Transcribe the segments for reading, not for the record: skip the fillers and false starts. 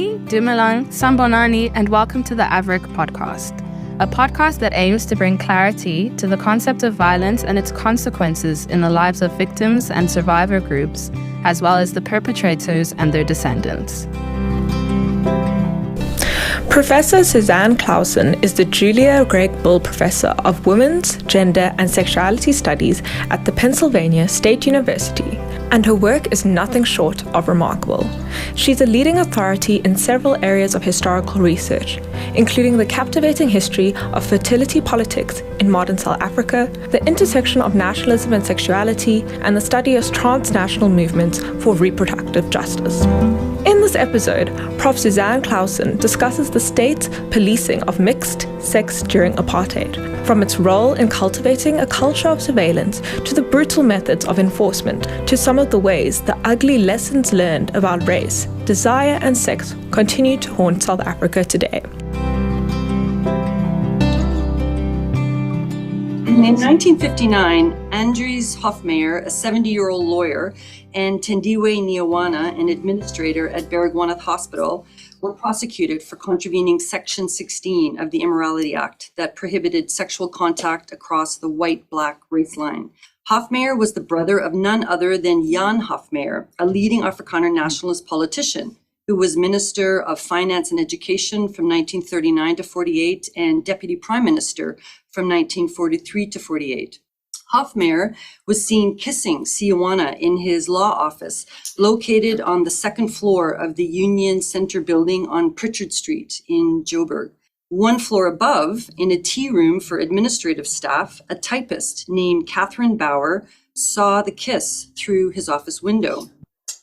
Awesome, Dumelang, Sambonani, and welcome to the Averick podcast, a podcast that aims to bring clarity to the concept of violence and its consequences in the lives of victims and survivor groups, as well as the perpetrators and their descendants. Professor Susanne Klausen is the Julia Gregg Bull Professor of Women's, Gender and Sexuality Studies at the Pennsylvania State University, and her work is nothing short of remarkable. She's a leading authority in several areas of historical research, including the captivating history of fertility politics in modern South Africa, the intersection of nationalism and sexuality, and the study of transnational movements for reproductive justice. In this episode, Prof. Susanne Klausen discusses the state's policing of mixed sex during apartheid, from its role in cultivating a culture of surveillance to the brutal methods of enforcement, to some of the ways the ugly lessons learned about race, desire and sex continue to haunt South Africa today. In 1959, Andries Hofmeyr, a 70-year-old lawyer, and Tendiwe Niawana, an administrator at Baragwanath Hospital, were prosecuted for contravening Section 16 of the Immorality Act that prohibited sexual contact across the white-black race line. Hofmeyr was the brother of none other than Jan Hofmeyr, a leading Afrikaner nationalist politician who was Minister of Finance and Education from 1939 to 48 and Deputy Prime Minister from 1943 to 48. Hofmeyr was seen kissing Siawana in his law office, located on the second floor of the Union Center building on Pritchard Street in Joburg. One floor above, in a tea room for administrative staff, a typist named Catherine Bauer saw the kiss through his office window.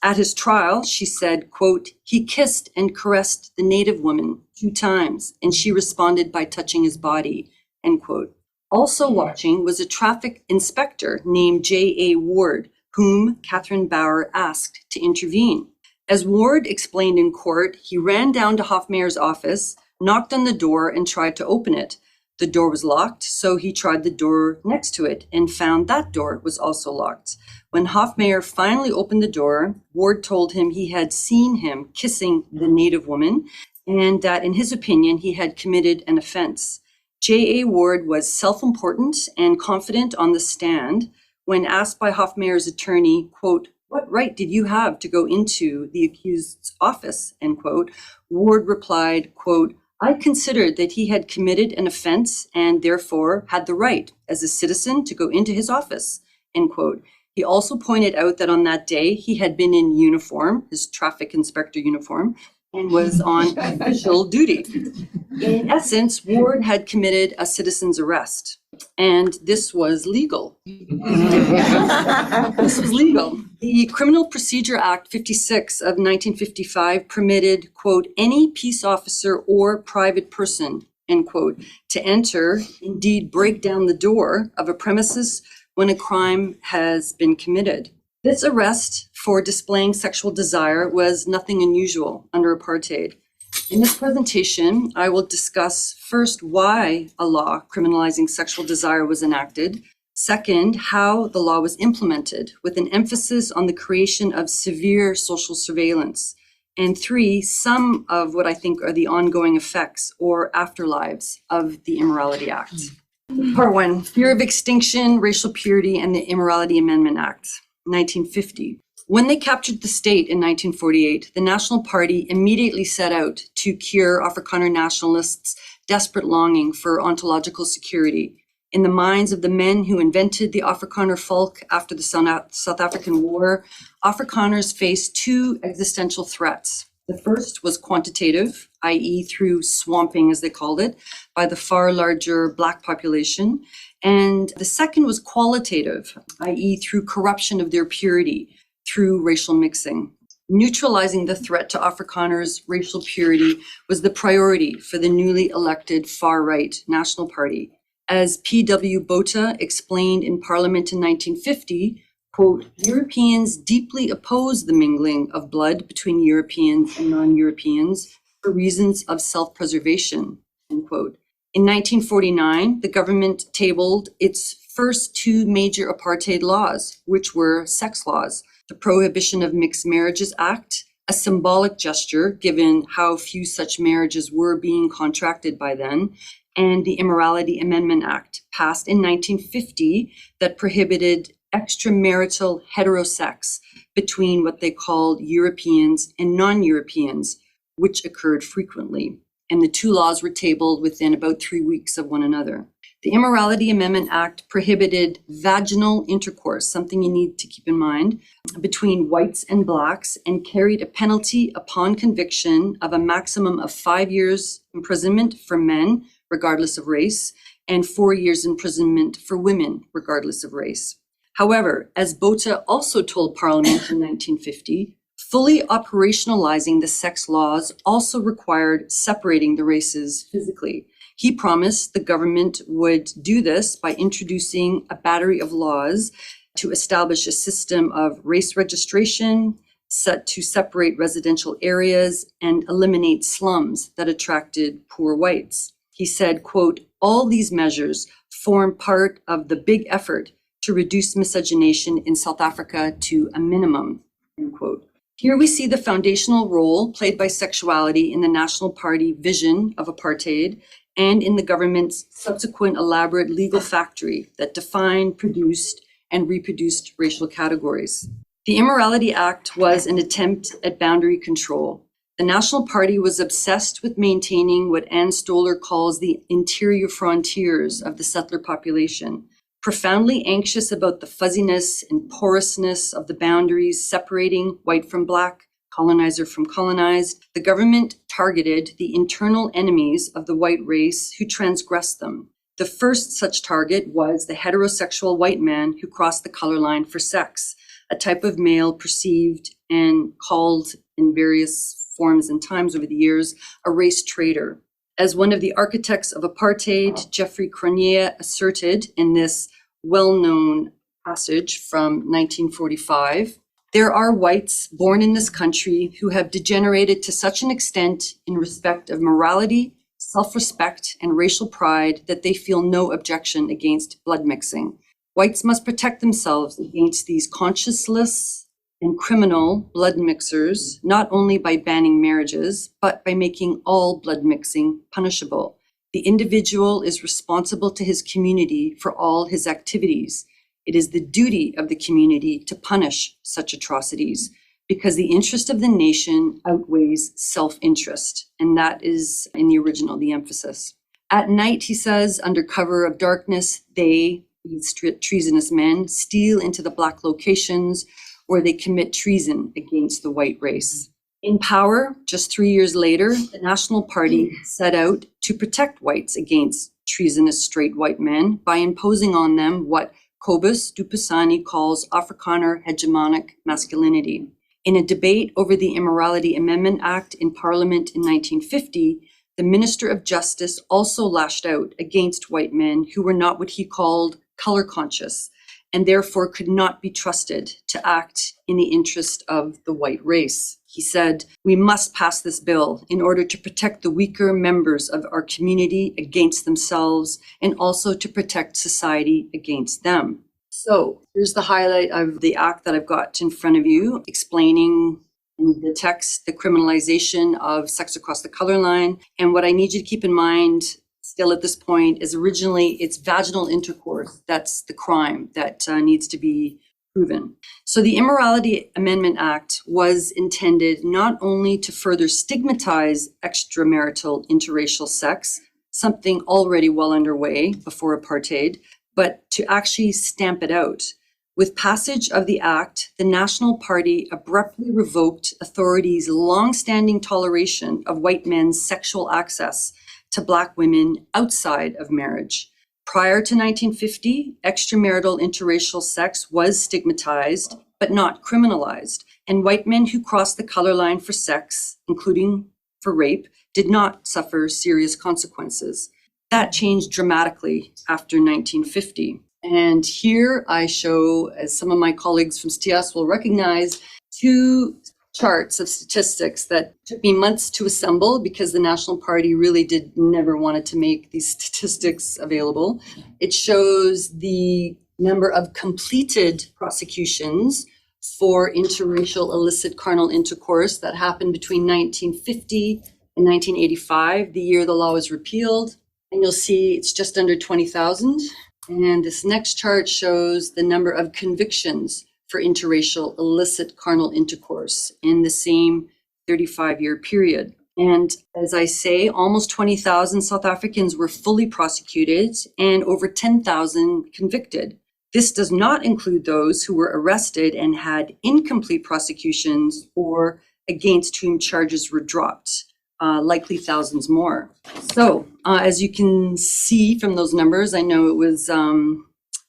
At his trial, she said, quote, "He kissed and caressed the native woman 2 times, and she responded by touching his body," end quote. Also watching was a traffic inspector named J.A. Ward, whom Catherine Bauer asked to intervene. As Ward explained in court, he ran down to Hofmeyr's office, knocked on the door, and tried to open it. The door was locked, so he tried the door next to it and found that door was also locked. When Hofmeyr finally opened the door, Ward told him he had seen him kissing the native woman and that, in his opinion, he had committed an offense. J.A. Ward was self-important and confident on the stand. When asked by Hofmeyr's attorney, quote, "What right did you have to go into the accused's office?" end quote, Ward replied, quote, "I considered that he had committed an offense and therefore had the right as a citizen to go into his office," end quote. He also pointed out that on that day he had been in uniform, his traffic inspector uniform, and was on official duty. In essence, Ward had committed a citizen's arrest, and this was legal. This was legal. The Criminal Procedure Act 56 of 1955 permitted, quote, "any peace officer or private person," end quote, to enter, indeed break down the door of a premises when a crime has been committed. This arrest for displaying sexual desire was nothing unusual under apartheid. In this presentation, I will discuss first why a law criminalizing sexual desire was enacted, second, how the law was implemented with an emphasis on the creation of severe social surveillance, and 3, some of what I think are the ongoing effects or afterlives of the Immorality Act. Part 1, Fear of Extinction, Racial Purity, and the Immorality Amendment Act, 1950. When they captured the state in 1948, the National Party immediately set out to cure Afrikaner nationalists' desperate longing for ontological security. In the minds of the men who invented the Afrikaner folk after the South African War, Afrikaners faced 2 existential threats. The first was quantitative, i.e. through swamping, as they called it, by the far larger Black population. And the second was qualitative, i.e. through corruption of their purity, through racial mixing. Neutralizing the threat to Afrikaners' racial purity was the priority for the newly elected far-right National Party. As P.W. Botha explained in Parliament in 1950, quote, "Europeans deeply oppose the mingling of blood between Europeans and non-Europeans for reasons of self-preservation," end quote. In 1949, the government tabled its first 2 major apartheid laws, which were sex laws, the Prohibition of Mixed Marriages Act a symbolic gesture given how few such marriages were being contracted by then, and the Immorality Amendment Act, passed in 1950, that prohibited extramarital heterosex between what they called Europeans and non-Europeans, which occurred frequently. And the two laws were tabled within about 3 weeks of one another. The Immorality Amendment Act prohibited vaginal intercourse, something you need to keep in mind, between whites and blacks, and carried a penalty upon conviction of a maximum of 5 years imprisonment for men, regardless of race, and 4 years imprisonment for women, regardless of race. However, as Botha also told Parliament in 1950, fully operationalizing the sex laws also required separating the races physically. He promised the government would do this by introducing a battery of laws to establish a system of race registration, set to separate residential areas, and eliminate slums that attracted poor whites. He said, quote, "All these measures form part of the big effort to reduce miscegenation in South Africa to a minimum," end quote. Here we see the foundational role played by sexuality in the National Party vision of apartheid and in the government's subsequent elaborate legal factory that defined, produced, and reproduced racial categories. The Immorality Act was an attempt at boundary control. The National Party was obsessed with maintaining what Anne Stoler calls the interior frontiers of the settler population, profoundly anxious about the fuzziness and porousness of the boundaries separating white from black, colonizer from colonized. The government targeted the internal enemies of the white race who transgressed them. The first such target was the heterosexual white man who crossed the color line for sex, a type of male perceived and called in various forms and times over the years a race traitor. As one of the architects of apartheid, Geoffrey Cronje, asserted in this well-known passage from 1945, "There are whites born in this country who have degenerated to such an extent in respect of morality, self-respect, and racial pride that they feel no objection against blood mixing. Whites must protect themselves against these conscienceless and criminal blood mixers, not only by banning marriages, but by making all blood mixing punishable. The individual is responsible to his community for all his activities. It is the duty of the community to punish such atrocities because the interest of the nation outweighs self-interest." And that is, in the original, the emphasis. "At night," he says, "under cover of darkness, these treasonous men, steal into the black locations where they commit treason against the white race." In power, just 3 years later, the National Party set out to protect whites against treasonous straight white men by imposing on them what Cobus Dupasani calls Afrikaner hegemonic masculinity. In a debate over the Immorality Amendment Act in Parliament in 1950, the Minister of Justice also lashed out against white men who were not what he called color conscious and therefore could not be trusted to act in the interest of the white race. He said, "We must pass this bill in order to protect the weaker members of our community against themselves and also to protect society against them." So here's the highlight of the act that I've got in front of you, explaining in the text the criminalization of sex across the color line. And what I need you to keep in mind still at this point is originally it's vaginal intercourse. That's the crime that needs to be proven. So the Immorality Amendment Act was intended not only to further stigmatize extramarital interracial sex, something already well underway before apartheid, but to actually stamp it out. With passage of the act, the National Party abruptly revoked authorities' long-standing toleration of white men's sexual access to Black women outside of marriage. Prior to 1950, extramarital interracial sex was stigmatized, but not criminalized, and white men who crossed the color line for sex, including for rape, did not suffer serious consequences. That changed dramatically after 1950. And here I show, as some of my colleagues from STIAS will recognize, two charts of statistics that took me months to assemble because the National Party really did never wanted to make these statistics available. It shows the number of completed prosecutions for interracial illicit carnal intercourse that happened between 1950 and 1985, the year the law was repealed. And you'll see it's just under 20,000. And this next chart shows the number of convictions for interracial illicit carnal intercourse in the same 35-year period. And as I say, almost 20,000 South Africans were fully prosecuted and over 10,000 convicted. This does not include those who were arrested and had incomplete prosecutions or against whom charges were dropped, likely thousands more. So as you can see from those numbers, I know it was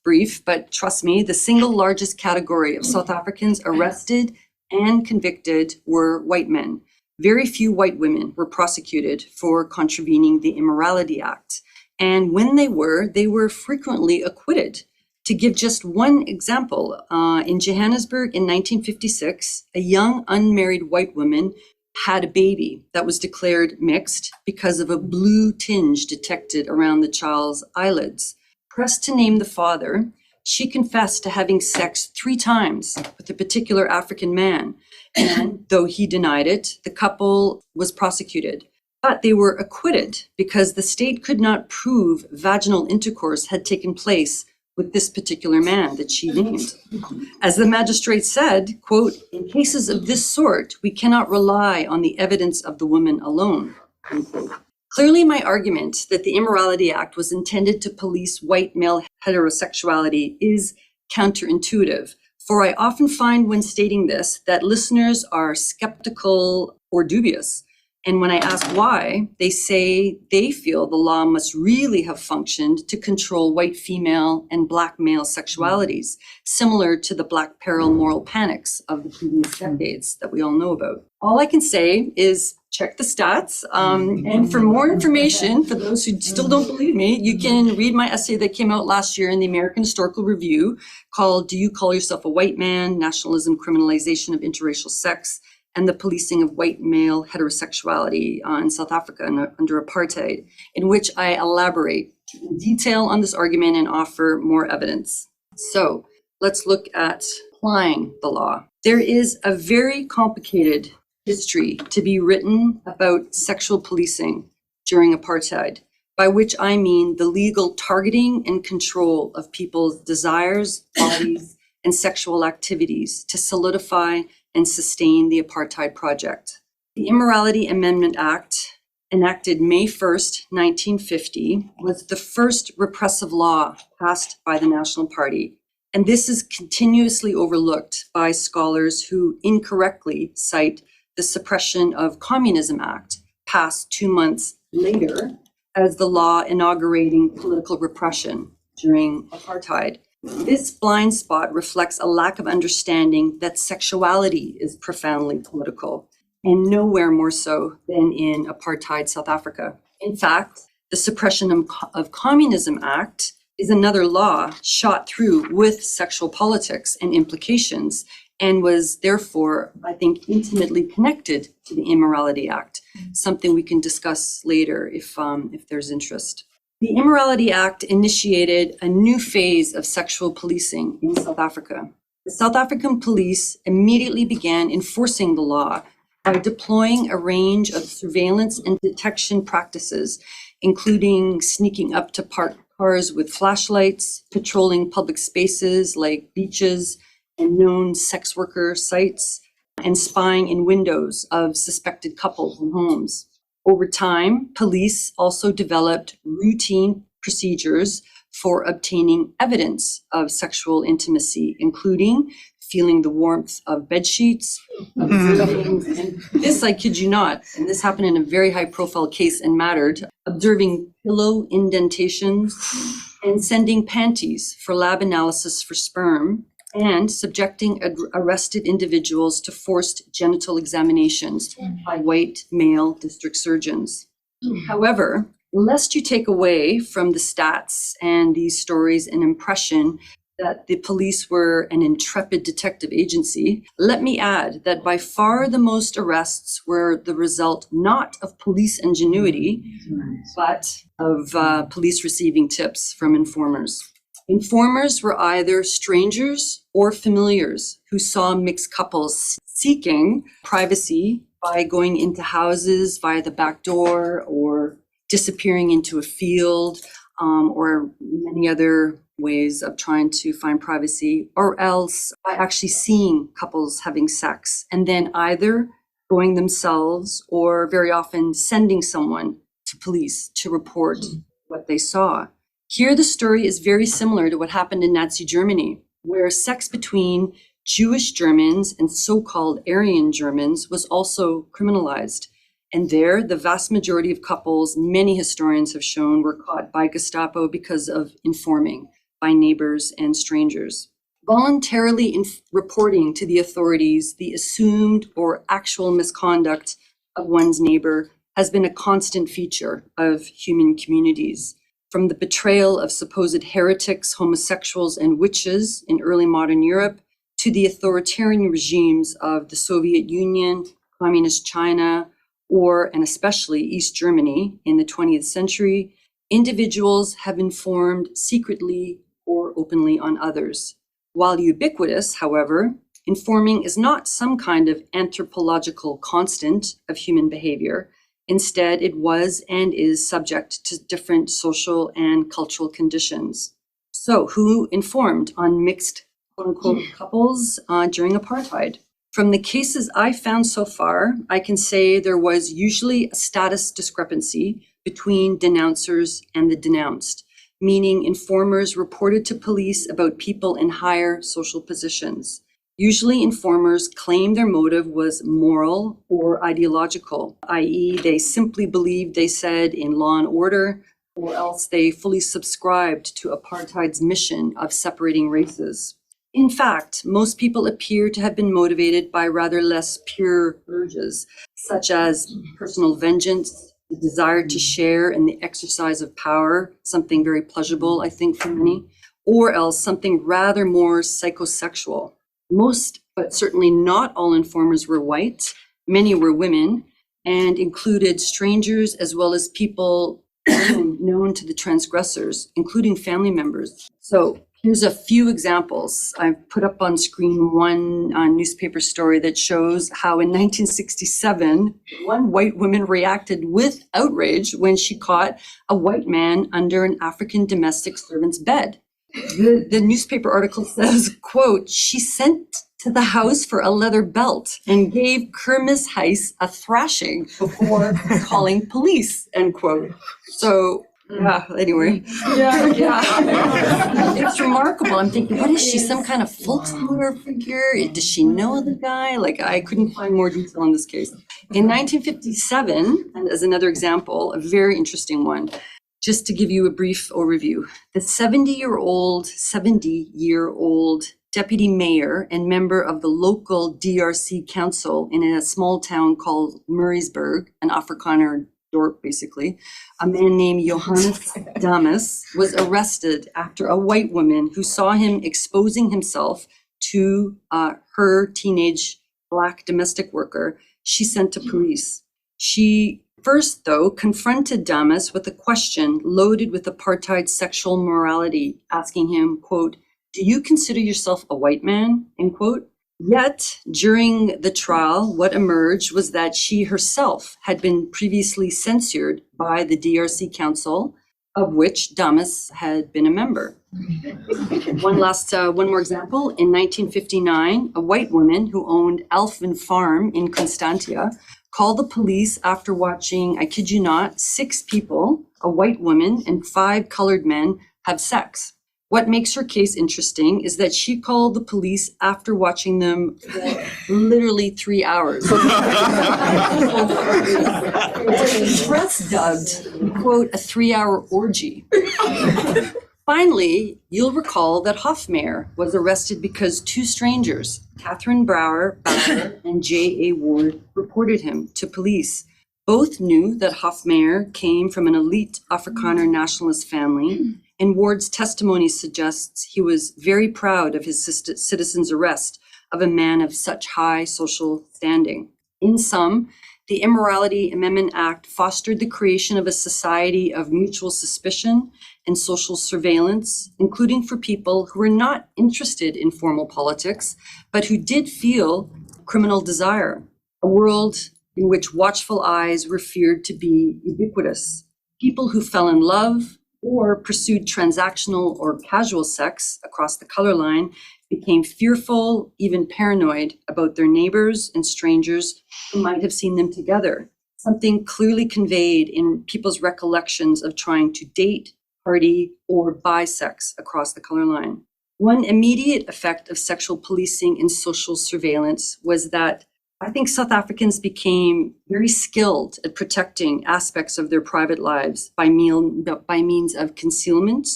brief, but trust me, the single largest category of South Africans arrested and convicted were white men. Very few white women were prosecuted for contravening the Immorality Act. And when they were frequently acquitted. To give just one example, in Johannesburg in 1956, a young unmarried white woman had a baby that was declared mixed because of a blue tinge detected around the child's eyelids. Pressed to name the father, she confessed to having sex 3 times with a particular African man. And though he denied it, the couple was prosecuted. But they were acquitted because the state could not prove vaginal intercourse had taken place with this particular man that she named. As the magistrate said, quote, "In cases of this sort, we cannot rely on the evidence of the woman alone." Unquote. Clearly, my argument that the Immorality Act was intended to police white male heterosexuality is counterintuitive, for I often find when stating this that listeners are skeptical or dubious. And when I ask why, they say they feel the law must really have functioned to control white female and black male sexualities, similar to the black peril moral panics of the previous decades that we all know about. All I can say is check the stats. And for more information, for those who still don't believe me, you can read my essay that came out last year in the American Historical Review called "Do You Call Yourself a White Man? Nationalism, Criminalization of Interracial Sex, and the Policing of White Male Heterosexuality in South Africa under Apartheid," in which I elaborate in detail on this argument and offer more evidence. So let's look at applying the law. There is a very complicated history to be written about sexual policing during apartheid, by which I mean the legal targeting and control of people's desires, bodies, and sexual activities to solidify and sustain the apartheid project. The Immorality Amendment Act, enacted May 1st, 1950, was the first repressive law passed by the National Party. And this is continuously overlooked by scholars who incorrectly cite the Suppression of Communism Act, passed 2 months later, as the law inaugurating political repression during apartheid. This blind spot reflects a lack of understanding that sexuality is profoundly political, and nowhere more so than in apartheid South Africa. In fact, the Suppression of Communism Act is another law shot through with sexual politics and implications, and was therefore, I think, intimately connected to the Immorality Act, something we can discuss later if there's interest. The Immorality Act initiated a new phase of sexual policing in South Africa. The South African police immediately began enforcing the law by deploying a range of surveillance and detection practices, including sneaking up to parked cars with flashlights, patrolling public spaces like beaches and known sex worker sites, and spying in windows of suspected couples and homes. Over time, police also developed routine procedures for obtaining evidence of sexual intimacy, including feeling the warmth of bed sheets, observing, and this, I kid you not, and this happened in a very high profile case and mattered, observing pillow indentations and sending panties for lab analysis for sperm, and subjecting arrested individuals to forced genital examinations by white male district surgeons. However, lest you take away from the stats and these stories an impression that the police were an intrepid detective agency, let me add that by far the most arrests were the result not of police ingenuity, but of police receiving tips from informers. Informers were either strangers or familiars who saw mixed couples seeking privacy by going into houses via the back door or disappearing into a field, or many other ways of trying to find privacy, or else by actually seeing couples having sex and then either going themselves or very often sending someone to police to report what they saw. Here, the story is very similar to what happened in Nazi Germany, where sex between Jewish Germans and so-called Aryan Germans was also criminalized. And there, the vast majority of couples, many historians have shown, were caught by Gestapo because of informing by neighbors and strangers. Voluntarily reporting to the authorities the assumed or actual misconduct of one's neighbor has been a constant feature of human communities. From the betrayal of supposed heretics, homosexuals, and witches in early modern Europe to the authoritarian regimes of the Soviet Union, Communist China, and especially East Germany in the 20th century, individuals have informed secretly or openly on others. While ubiquitous, however, informing is not some kind of anthropological constant of human behavior. Instead, it was and is subject to different social and cultural conditions. So, who informed on mixed, quote-unquote, couples during apartheid? From the cases I found so far, I can say there was usually a status discrepancy between denouncers and the denounced, meaning informers reported to police about people in higher social positions. Usually informers claim their motive was moral or ideological, i.e. they simply believed they said in law and order, or else they fully subscribed to apartheid's mission of separating races. In fact, most people appear to have been motivated by rather less pure urges, such as personal vengeance, the desire to share in the exercise of power, something very pleasurable, I think, for many, or else something rather more psychosexual. Most, but certainly not all informers were white. Many were women and included strangers as well as people known to the transgressors, including family members. So here's a few examples. I've put up on screen one newspaper story that shows how in 1967, one white woman reacted with outrage when she caught a white man under an African domestic servant's bed. The newspaper article says, quote, she sent to the house for a leather belt and gave Kermis Heiss a thrashing before calling police, end quote. So, anyway. It's remarkable. I'm thinking, what is she, some kind of folklore figure? Does she know the guy? Like, I couldn't find more detail on this case. In 1957, and as another example, a very interesting one, just to give you a brief overview, the 70-year-old deputy mayor and member of the local DRC council in a small town called Murraysburg, an Afrikaner dorp basically, a man named Johannes Damas was arrested after a white woman who saw him exposing himself to her teenage Black domestic worker. She sent to police. She first, though, confronted Damas with a question loaded with apartheid sexual morality, asking him, quote, do you consider yourself a white man, end quote? Yet, during the trial, what emerged was that she herself had been previously censured by the DRC Council, of which Damas had been a member. One more example. In 1959, a white woman who owned Elfin Farm in Constantia called the police after watching, I kid you not, 6 people, a white woman and 5 colored men, have sex. What makes her case interesting is that she called the police after watching them for literally 3 hours. It's press dubbed, quote, a 3-hour orgy. Finally, you'll recall that Hofmeyr was arrested because 2 strangers, Catherine Bauer and J.A. Ward, reported him to police. Both knew that Hofmeyr came from an elite Afrikaner nationalist family, and Ward's testimony suggests he was very proud of his citizen's arrest of a man of such high social standing. In sum, the Immorality Amendment Act fostered the creation of a society of mutual suspicion and social surveillance, including for people who were not interested in formal politics, but who did feel criminal desire, a world in which watchful eyes were feared to be ubiquitous. People who fell in love or pursued transactional or casual sex across the color line became fearful, even paranoid about their neighbors and strangers who might have seen them together, something clearly conveyed in people's recollections of trying to date, party, or buy sex across the color line. One immediate effect of sexual policing and social surveillance was that I think South Africans became very skilled at protecting aspects of their private lives by means of concealment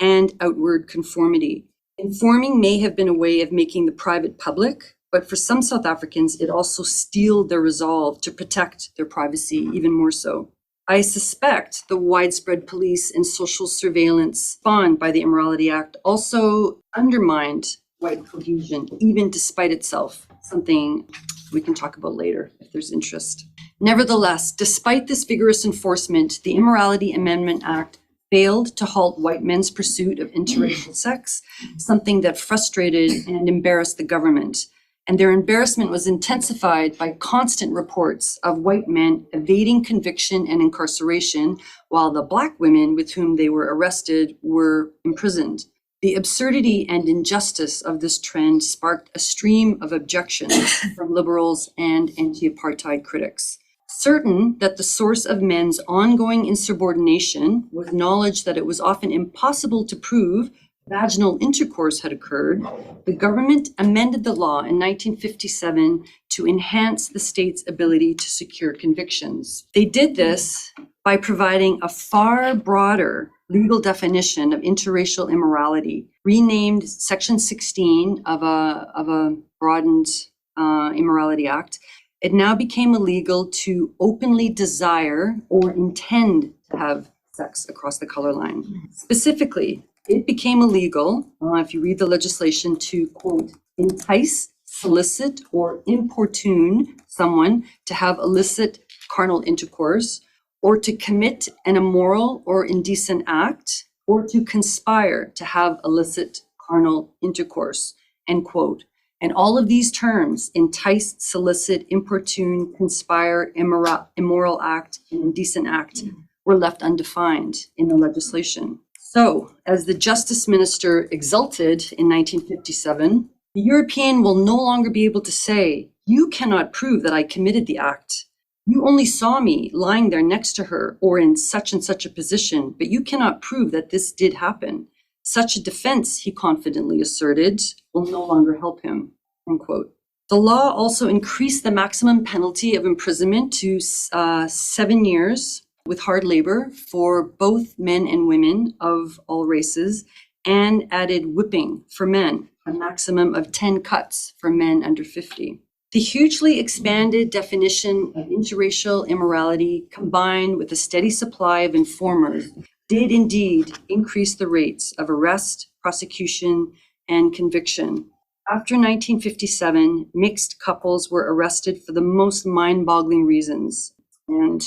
and outward conformity. Informing may have been a way of making the private public, but for some South Africans, it also steeled their resolve to protect their privacy even more so. I suspect the widespread police and social surveillance spawned by the Immorality Act also undermined white cohesion, even despite itself, something we can talk about later if there's interest. Nevertheless, despite this vigorous enforcement, the Immorality Amendment Act failed to halt white men's pursuit of interracial sex, something that frustrated and embarrassed the government. And their embarrassment was intensified by constant reports of white men evading conviction and incarceration, while the Black women with whom they were arrested were imprisoned. The absurdity and injustice of this trend sparked a stream of objections from liberals and anti-apartheid critics. Certain that the source of men's ongoing insubordination was knowledge that it was often impossible to prove vaginal intercourse had occurred, the government amended the law in 1957 to enhance the state's ability to secure convictions. They did this by providing a far broader legal definition of interracial immorality, renamed Section 16 of a broadened Immorality Act. It now became illegal to openly desire or intend to have sex across the color line. Specifically, it became illegal, if you read the legislation, to, quote, entice, solicit, or importune someone to have illicit carnal intercourse, or to commit an immoral or indecent act, or to conspire to have illicit carnal intercourse, end quote. And all of these terms, entice, solicit, importune, conspire, immoral act, and indecent act, were left undefined in the legislation. So, as the Justice Minister exulted in 1957, the European will no longer be able to say, you cannot prove that I committed the act. You only saw me lying there next to her or in such and such a position, but you cannot prove that this did happen. Such a defense, he confidently asserted, will no longer help him, end quote. The law also increased the maximum penalty of imprisonment to 7 years with hard labor for both men and women of all races, and added whipping for men, a maximum of 10 cuts for men under 50. The hugely expanded definition of interracial immorality, combined with a steady supply of informers, did indeed increase the rates of arrest, prosecution, and conviction. After 1957, mixed couples were arrested for the most mind-boggling reasons. And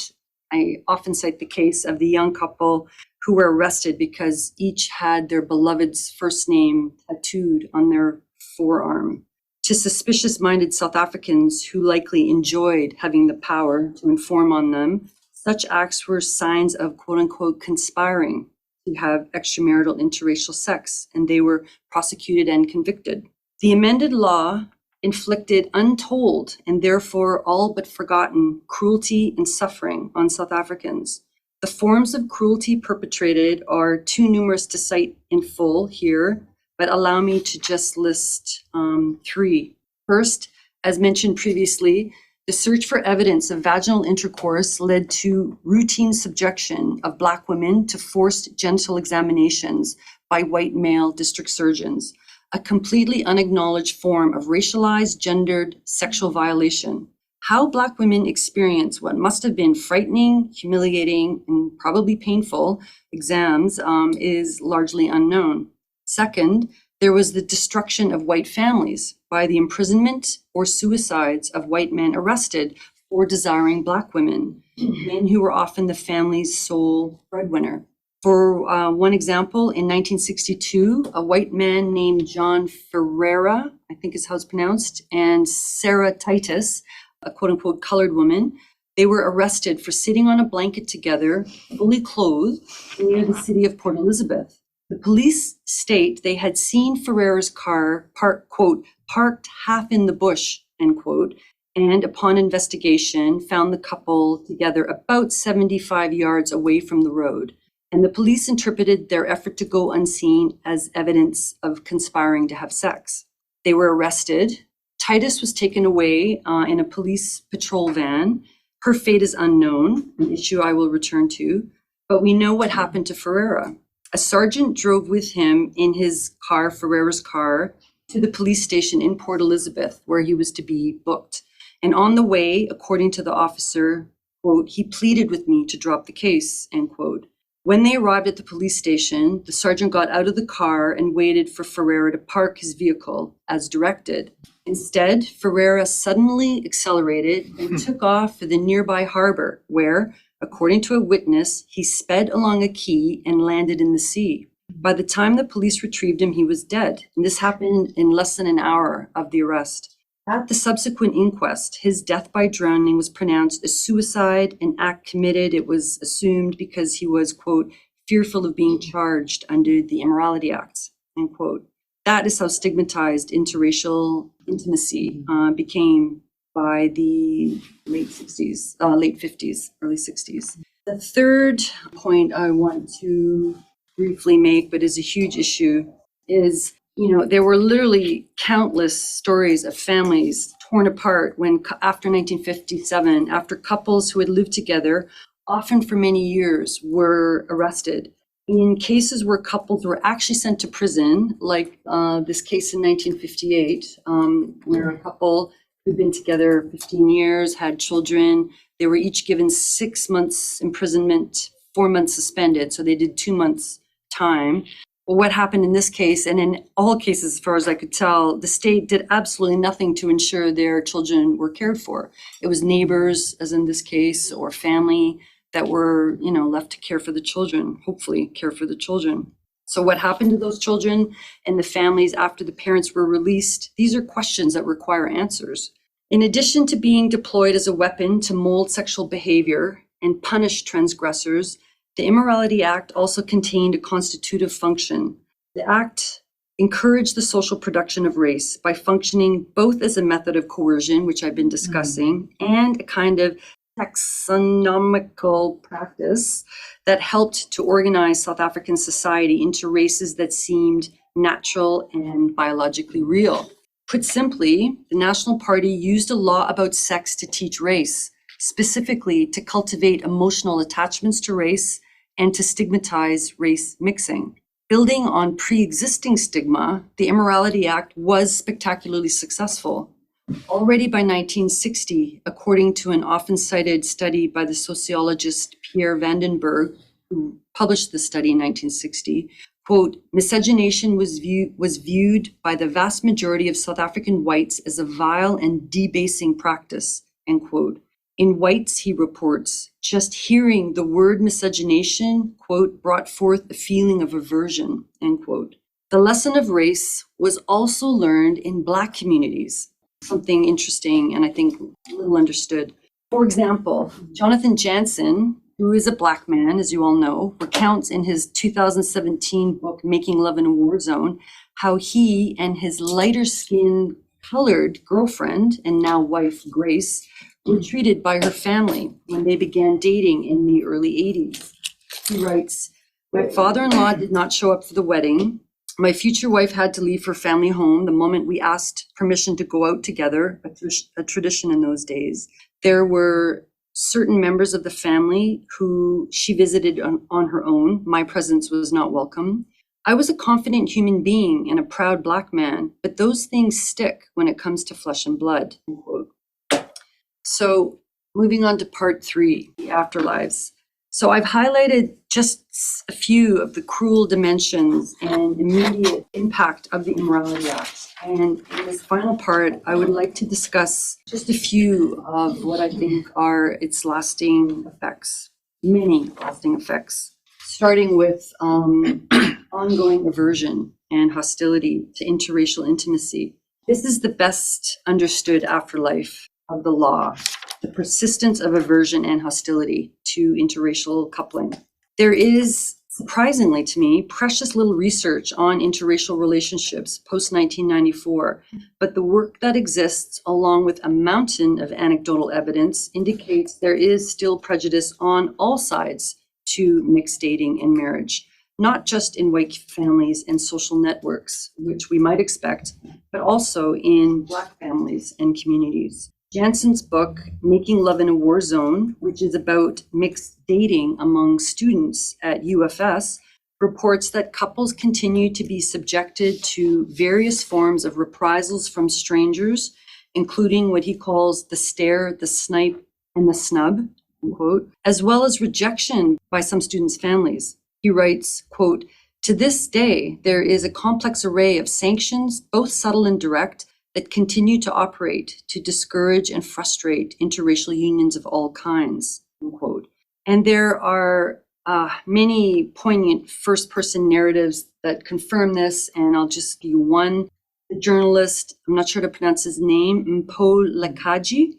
I often cite the case of the young couple who were arrested because each had their beloved's first name tattooed on their forearm. To suspicious-minded South Africans who likely enjoyed having the power to inform on them, such acts were signs of quote-unquote conspiring to have extramarital interracial sex, and they were prosecuted and convicted. The amended law inflicted untold and therefore all but forgotten cruelty and suffering on South Africans. The forms of cruelty perpetrated are too numerous to cite in full here, but allow me to just list 3. First, as mentioned previously, the search for evidence of vaginal intercourse led to routine subjection of Black women to forced genital examinations by white male district surgeons, a completely unacknowledged form of racialized, gendered sexual violation. How Black women experience what must have been frightening, humiliating, and probably painful exams is largely unknown. Second, There was the destruction of white families by the imprisonment or suicides of white men arrested for desiring Black women, men who were often the family's sole breadwinner. For one example, in 1962, a white man named John Ferreira, I think is how it's pronounced, and Sarah Titus, a quote-unquote colored woman, they were arrested for sitting on a blanket together, fully clothed, near the city of Port Elizabeth. The police state they had seen Ferreira's car parked half in the bush, end quote, and upon investigation found the couple together about 75 yards away from the road. And the police interpreted their effort to go unseen as evidence of conspiring to have sex. They were arrested. Titus was taken away in a police patrol van. Her fate is unknown, an issue I will return to, but we know what happened to Ferreira. A sergeant drove with him in his car, Ferreira's car, to the police station in Port Elizabeth, where he was to be booked. And on the way, according to the officer, quote, he pleaded with me to drop the case, end quote. When they arrived at the police station, the sergeant got out of the car and waited for Ferreira to park his vehicle as directed. Instead, Ferreira suddenly accelerated and took off for the nearby harbor, where, according to a witness, he sped along a quay and landed in the sea. By the time the police retrieved him, he was dead. And this happened in less than an hour of the arrest. At the subsequent inquest, his death by drowning was pronounced a suicide, an act committed, it was assumed, because he was, quote, fearful of being charged under the Immorality Act, end quote. That is how stigmatized interracial intimacy became by the late 50s, early 60s. The third point I want to briefly make, but is a huge issue, is there were literally countless stories of families torn apart when, after 1957, after couples who had lived together, often for many years, were arrested. In cases where couples were actually sent to prison, like this case in 1958, where a couple who'd been together 15 years, had children, they were each given 6 months imprisonment, 4 months suspended, so they did 2 months time. Well, what happened in this case, and in all cases, as far as I could tell, the state did absolutely nothing to ensure their children were cared for. It was neighbors, as in this case, or family that were, left to care for the children, hopefully care for the children. So what happened to those children and the families after the parents were released? These are questions that require answers. In addition to being deployed as a weapon to mold sexual behavior and punish transgressors, the Immorality Act also contained a constitutive function. The Act encouraged the social production of race by functioning both as a method of coercion, which I've been discussing, and a kind of taxonomical practice that helped to organize South African society into races that seemed natural and biologically real. Put simply, the National Party used a law about sex to teach race, specifically to cultivate emotional attachments to race and to stigmatize race mixing. Building on pre-existing stigma, the Immorality Act was spectacularly successful. Already by 1960, according to an often cited study by the sociologist Pierre Vandenberg, who published the study in 1960, quote, miscegenation was viewed by the vast majority of South African whites as a vile and debasing practice, end quote. In whites, he reports, just hearing the word miscegenation, quote, brought forth a feeling of aversion, end quote. The lesson of race was also learned in Black communities, something interesting and I think little understood. For example, Jonathan Jansen, who is a Black man, as you all know, recounts in his 2017 book, Making Love in a War Zone, how he and his lighter-skinned colored girlfriend and now wife, Grace, were treated by her family when they began dating in the early 80s. He writes, my father-in-law did not show up for the wedding. My future wife had to leave her family home the moment we asked permission to go out together, a tradition in those days. There were certain members of the family who she visited on her own. My presence was not welcome. I was a confident human being and a proud Black man, but those things stick when it comes to flesh and blood, end quote. So moving on to part 3, the afterlives. So I've highlighted just a few of the cruel dimensions and immediate impact of the Immorality Act. And in this final part, I would like to discuss just a few of what I think are its lasting effects, many lasting effects, starting with ongoing aversion and hostility to interracial intimacy. This is the best understood afterlife of the law, the persistence of aversion and hostility to interracial coupling. There is, surprisingly to me, precious little research on interracial relationships post-1994, but the work that exists, along with a mountain of anecdotal evidence, indicates there is still prejudice on all sides to mixed dating and marriage, not just in white families and social networks, which we might expect, but also in Black families and communities. Jansen's book, Making Love in a War Zone, which is about mixed dating among students at UFS, reports that couples continue to be subjected to various forms of reprisals from strangers, including what he calls the stare, the snipe, and the snub, unquote, as well as rejection by some students' families. He writes, quote, "To this day, there is a complex array of sanctions, both subtle and direct, that continue to operate to discourage and frustrate interracial unions of all kinds," unquote. And there are many poignant first-person narratives that confirm this, and I'll just give you one. The journalist, I'm not sure how to pronounce his name, Mpo Lakaji,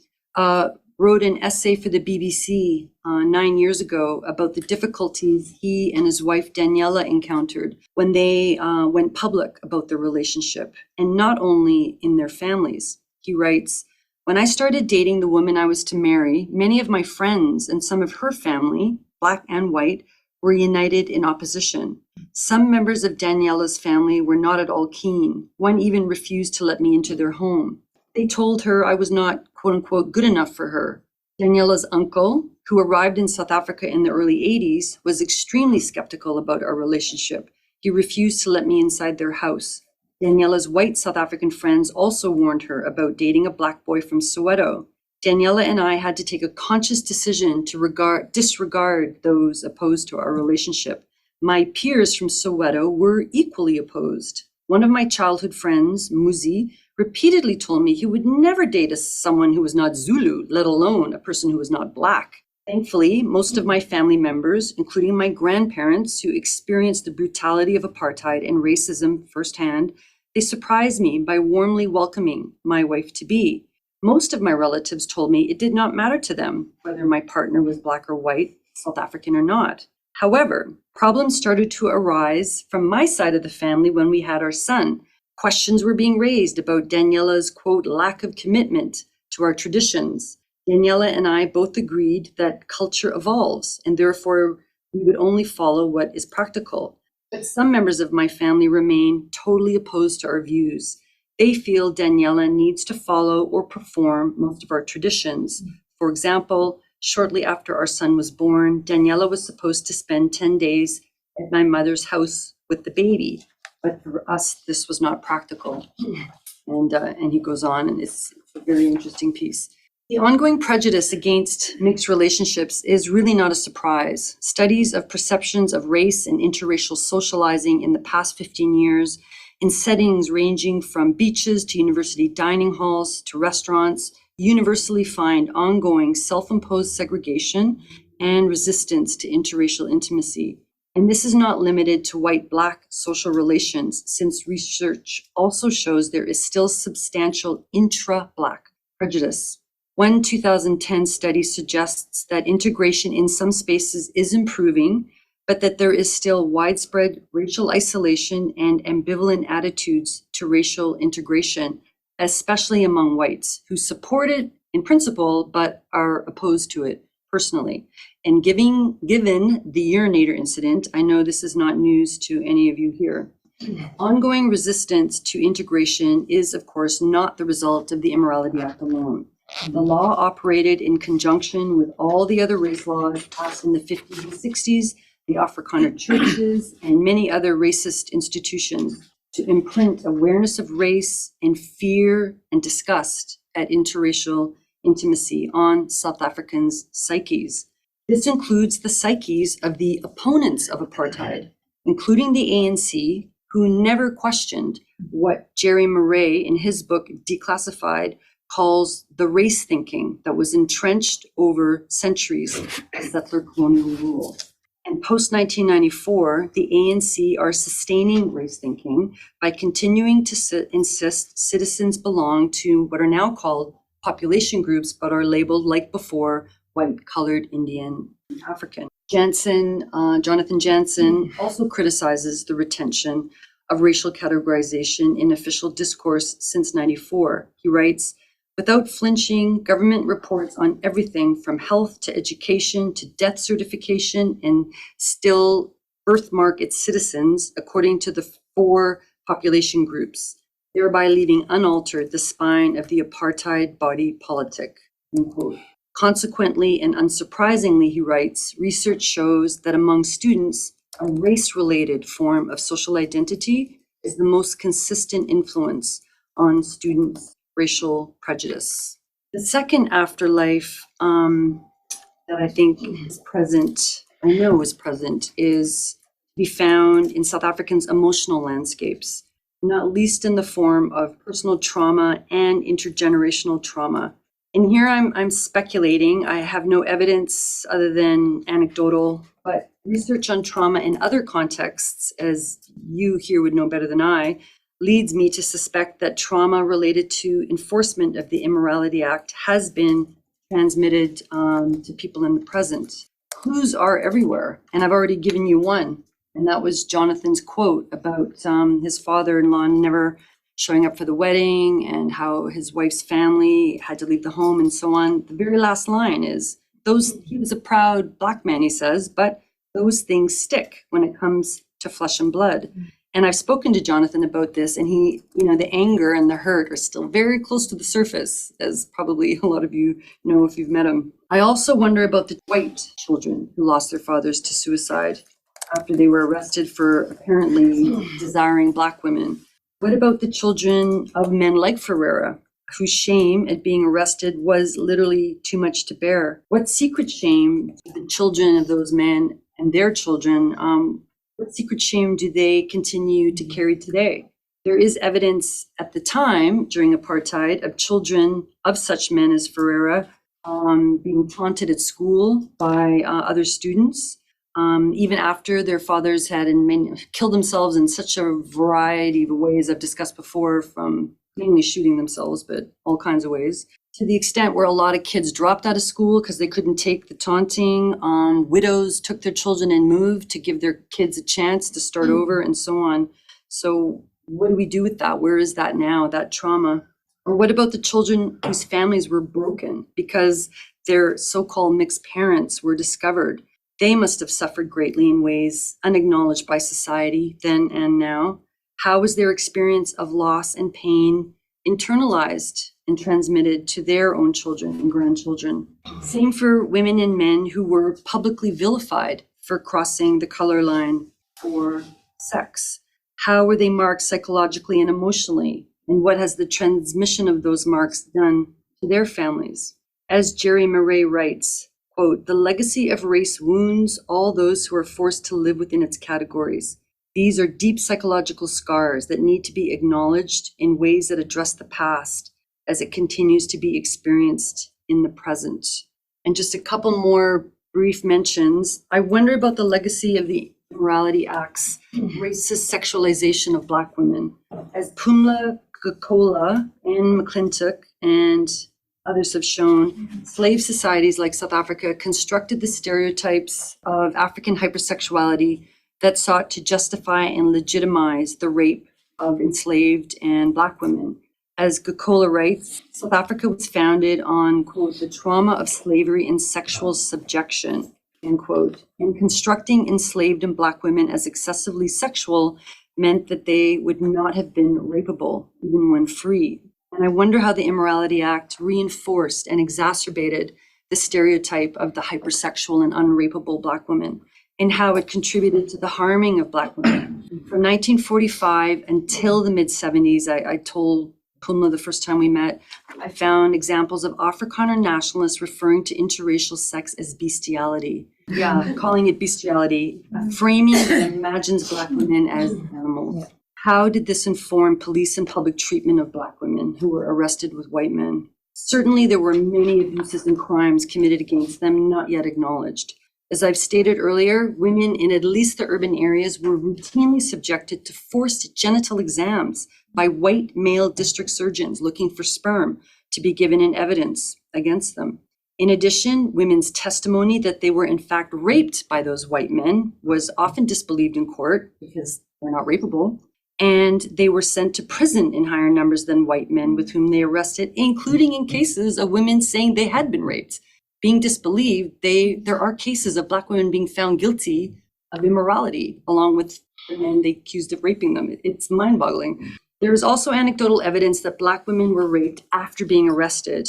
wrote an essay for the BBC 9 years ago about the difficulties he and his wife Daniela encountered when they went public about their relationship, and not only in their families. He writes, "When I started dating the woman I was to marry, many of my friends and some of her family, Black and white, were united in opposition. Some members of Daniela's family were not at all keen. One even refused to let me into their home. They told her I was not, quote unquote, good enough for her. Daniela's uncle, who arrived in South Africa in the early 80s, was extremely skeptical about our relationship. He refused to let me inside their house. Daniela's white South African friends also warned her about dating a Black boy from Soweto. Daniela and I had to take a conscious decision to disregard those opposed to our relationship. My peers from Soweto were equally opposed. One of my childhood friends, Muzi, repeatedly told me he would never date someone who was not Zulu, let alone a person who was not Black. Thankfully, most of my family members, including my grandparents who experienced the brutality of apartheid and racism firsthand, they surprised me by warmly welcoming my wife-to-be. Most of my relatives told me it did not matter to them whether my partner was Black or white, South African or not. However, problems started to arise from my side of the family when we had our son. Questions were being raised about Daniela's, quote, lack of commitment to our traditions. Daniela and I both agreed that culture evolves, and therefore we would only follow what is practical. But some members of my family remain totally opposed to our views. They feel Daniela needs to follow or perform most of our traditions. For example, shortly after our son was born, Daniela was supposed to spend 10 days at my mother's house with the baby. But for us, this was not practical. And he goes on, and it's a very interesting piece. The ongoing prejudice against mixed relationships is really not a surprise. Studies of perceptions of race and interracial socializing in the past 15 years in settings ranging from beaches to university dining halls to restaurants universally find ongoing self-imposed segregation and resistance to interracial intimacy. And this is not limited to white-Black social relations, since research also shows there is still substantial intra-Black prejudice. One 2010 study suggests that integration in some spaces is improving, but that there is still widespread racial isolation and ambivalent attitudes to racial integration, especially among whites who support it in principle, but are opposed to it personally. And given the urinator incident, I know this is not news to any of you here. Ongoing resistance to integration is, of course, not the result of the Immorality Act alone. The law operated in conjunction with all the other race laws passed in the 50s and 60s, the Afrikaner churches, and many other racist institutions to imprint awareness of race and fear and disgust at interracial intimacy on South Africans' psyches. This includes the psyches of the opponents of apartheid, including the ANC, who never questioned what Jerry Murray, in his book Declassified, calls the race thinking that was entrenched over centuries of settler colonial rule. And post-1994, the ANC are sustaining race thinking by continuing to insist citizens belong to what are now called population groups, but are labeled, like before, white, colored, Indian, and African. Jonathan Jansen also criticizes the retention of racial categorization in official discourse since '94. He writes, without flinching, government reports on everything from health to education to death certification and still birthmark its citizens according to the 4 population groups, thereby leaving unaltered the spine of the apartheid body politic, unquote. Consequently, and unsurprisingly, he writes, research shows that among students, a race-related form of social identity is the most consistent influence on students' racial prejudice. The second afterlife that I think is present, I know is present, is to be found in South Africans' emotional landscapes, not least in the form of personal trauma and intergenerational trauma. And here I'm speculating. I have no evidence other than anecdotal, but research on trauma in other contexts, as you here would know better than I, leads me to suspect that trauma related to enforcement of the Immorality Act has been transmitted to people in the present. Clues are everywhere, and I've already given you one, and that was Jonathan's quote about his father-in-law never showing up for the wedding and how his wife's family had to leave the home and so on. The very last line is, he was a proud Black man, he says, but those things stick when it comes to flesh and blood. And I've spoken to Jonathan about this, and he, the anger and the hurt are still very close to the surface, as probably a lot of you know if you've met him. I also wonder about the white children who lost their fathers to suicide after they were arrested for apparently desiring Black women. What about the children of men like Ferreira, whose shame at being arrested was literally too much to bear? What secret shame do the children of those men and their children, what secret shame do they continue to carry today? There is evidence at the time, during apartheid, of children of such men as Ferreira being taunted at school by other students, even after their fathers had killed themselves in such a variety of ways I've discussed before, from mainly shooting themselves, but all kinds of ways, to the extent where a lot of kids dropped out of school because they couldn't take the taunting. Widows took their children and moved to give their kids a chance to start over and so on. So what do we do with that? Where is that now, that trauma? Or what about the children whose families were broken because their so-called mixed parents were discovered? They must have suffered greatly in ways unacknowledged by society then and now. How was their experience of loss and pain internalized and transmitted to their own children and grandchildren? Same for women and men who were publicly vilified for crossing the color line for sex. How were they marked psychologically and emotionally? And what has the transmission of those marks done to their families? As Jerry Murray writes, quote, the legacy of race wounds all those who are forced to live within its categories. These are deep psychological scars that need to be acknowledged in ways that address the past as it continues to be experienced in the present. And just a couple more brief mentions. I wonder about the legacy of the Immorality Act's racist sexualization of Black women. As Pumla Gokola, Anne McClintock, and others have shown, slave societies like South Africa constructed the stereotypes of African hypersexuality that sought to justify and legitimize the rape of enslaved and Black women. As Gokola writes, South Africa was founded on, quote, the trauma of slavery and sexual subjection, end quote. And constructing enslaved and Black women as excessively sexual meant that they would not have been rapeable even when free. And I wonder how the Immorality Act reinforced and exacerbated the stereotype of the hypersexual and unrapeable Black woman, and how it contributed to the harming of Black women. From 1945 until the mid-70s, I told Pumla the first time we met, I found examples of Afrikaner nationalists referring to interracial sex as bestiality. Yeah, calling it bestiality, a framing that imagines Black women as animals. How did this inform police and public treatment of Black women who were arrested with white men? Certainly, there were many abuses and crimes committed against them not yet acknowledged. As I've stated earlier, women in at least the urban areas were routinely subjected to forced genital exams by white male district surgeons looking for sperm to be given in evidence against them. In addition, women's testimony that they were in fact raped by those white men was often disbelieved in court because they're not rapeable. And they were sent to prison in higher numbers than white men with whom they arrested, including in cases of women saying they had been raped. Being disbelieved, there are cases of Black women being found guilty of immorality, along with the men they accused of raping them. It's mind-boggling. There is also anecdotal evidence that Black women were raped after being arrested.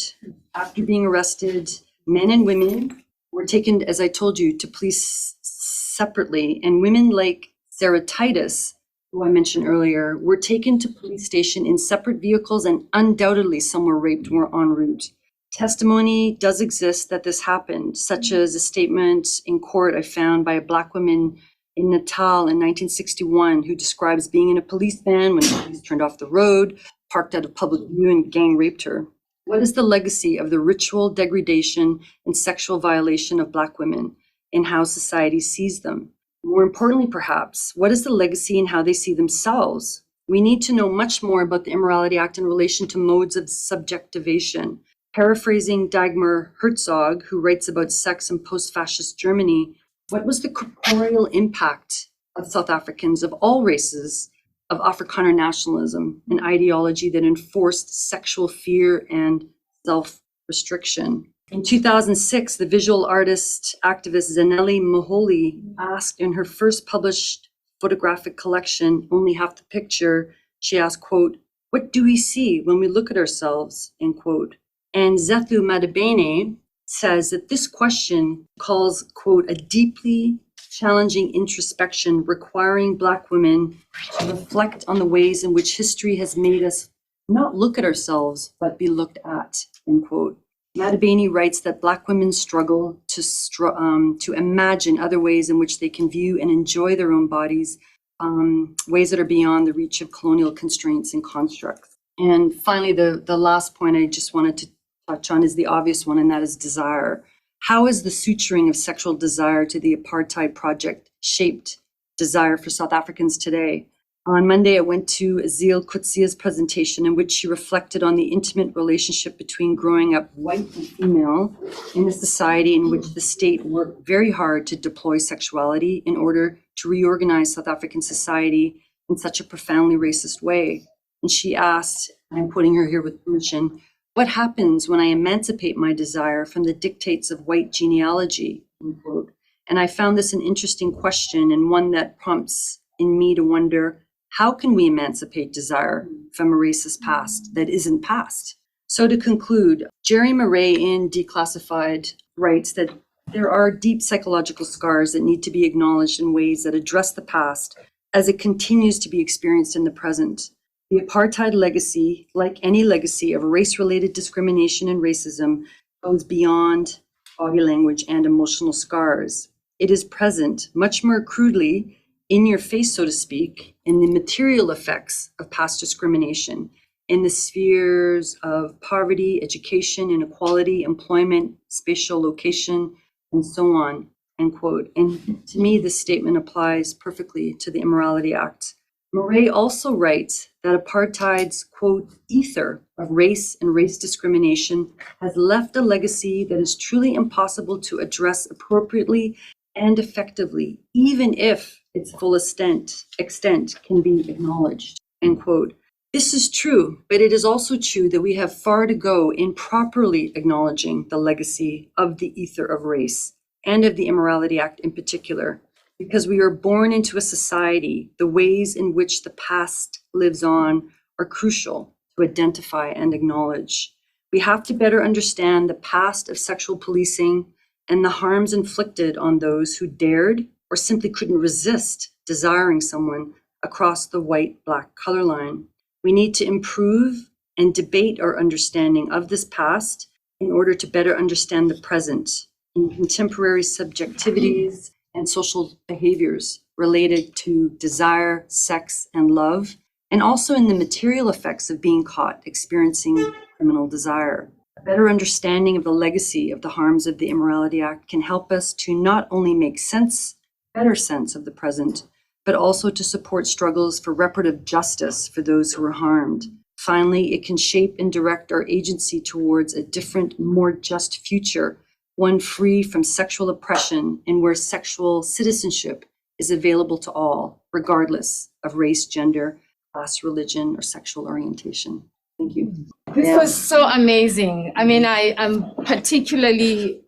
After being arrested, men and women were taken, as I told you, to police separately, and women like Sarah Titus, who I mentioned earlier, were taken to police station in separate vehicles, and undoubtedly some were raped were en route. Testimony does exist that this happened, such as a statement in court I found by a Black woman in Natal in 1961 who describes being in a police van when the police turned off the road, parked out of public view, and gang raped her. What is the legacy of the ritual degradation and sexual violation of Black women and how society sees them? More importantly, perhaps, what is the legacy in how they see themselves? We need to know much more about the Immorality Act in relation to modes of subjectivation. Paraphrasing Dagmar Herzog, who writes about sex in post-fascist Germany, what was the corporeal impact of South Africans of all races of Afrikaner nationalism, an ideology that enforced sexual fear and self-restriction? In 2006, the visual artist activist Zanele Moholi asked in her first published photographic collection, Only Half the Picture, she asked, quote, "What do we see when we look at ourselves?" End quote. And Zethu Madabene says that this question calls, quote, "a deeply challenging introspection requiring Black women to reflect on the ways in which history has made us not look at ourselves, but be looked at," end quote. Madabene writes that Black women struggle to imagine other ways in which they can view and enjoy their own bodies, ways that are beyond the reach of colonial constraints and constructs. And finally, the last point I just wanted to touch on is the obvious one, and that is desire. How has the suturing of sexual desire to the Apartheid project shaped desire for South Africans today? On Monday, I went to Azil Kutsia's presentation in which she reflected on the intimate relationship between growing up white and female in a society in which the state worked very hard to deploy sexuality in order to reorganize South African society in such a profoundly racist way. And she asked, and I'm quoting her here with permission, "What happens when I emancipate my desire from the dictates of white genealogy?" Unquote. And I found this an interesting question and one that prompts in me to wonder, how can we emancipate desire from a racist past that isn't past? So to conclude, Jerry Murray in Declassified writes that there are deep psychological scars that need to be acknowledged in ways that address the past as it continues to be experienced in the present. The apartheid legacy, like any legacy of race-related discrimination and racism, goes beyond body language and emotional scars. It is present, much more crudely, in your face, so to speak, in the material effects of past discrimination, in the spheres of poverty, education, inequality, employment, spatial location, and so on, end quote. And to me, this statement applies perfectly to the Immorality Act. Murray also writes that apartheid's, quote, ether of race and race discrimination has left a legacy that is truly impossible to address appropriately and effectively, even if its full extent can be acknowledged, end quote. This is true, but it is also true that we have far to go in properly acknowledging the legacy of the ether of race and of the Immorality Act in particular, because we are born into a society, the ways in which the past lives on are crucial to identify and acknowledge. We have to better understand the past of sexual policing and the harms inflicted on those who dared or simply couldn't resist desiring someone across the white-black color line. We need to improve and debate our understanding of this past in order to better understand the present in contemporary subjectivities and social behaviors related to desire, sex, and love, and also in the material effects of being caught experiencing criminal desire. A better understanding of the legacy of the harms of the Immorality Act can help us to not only make better sense of the present, but also to support struggles for reparative justice for those who were harmed. Finally, it can shape and direct our agency towards a different, more just future, one free from sexual oppression and where sexual citizenship is available to all, regardless of race, gender, class, religion, or sexual orientation. Thank you. This was so amazing. I mean, I am particularly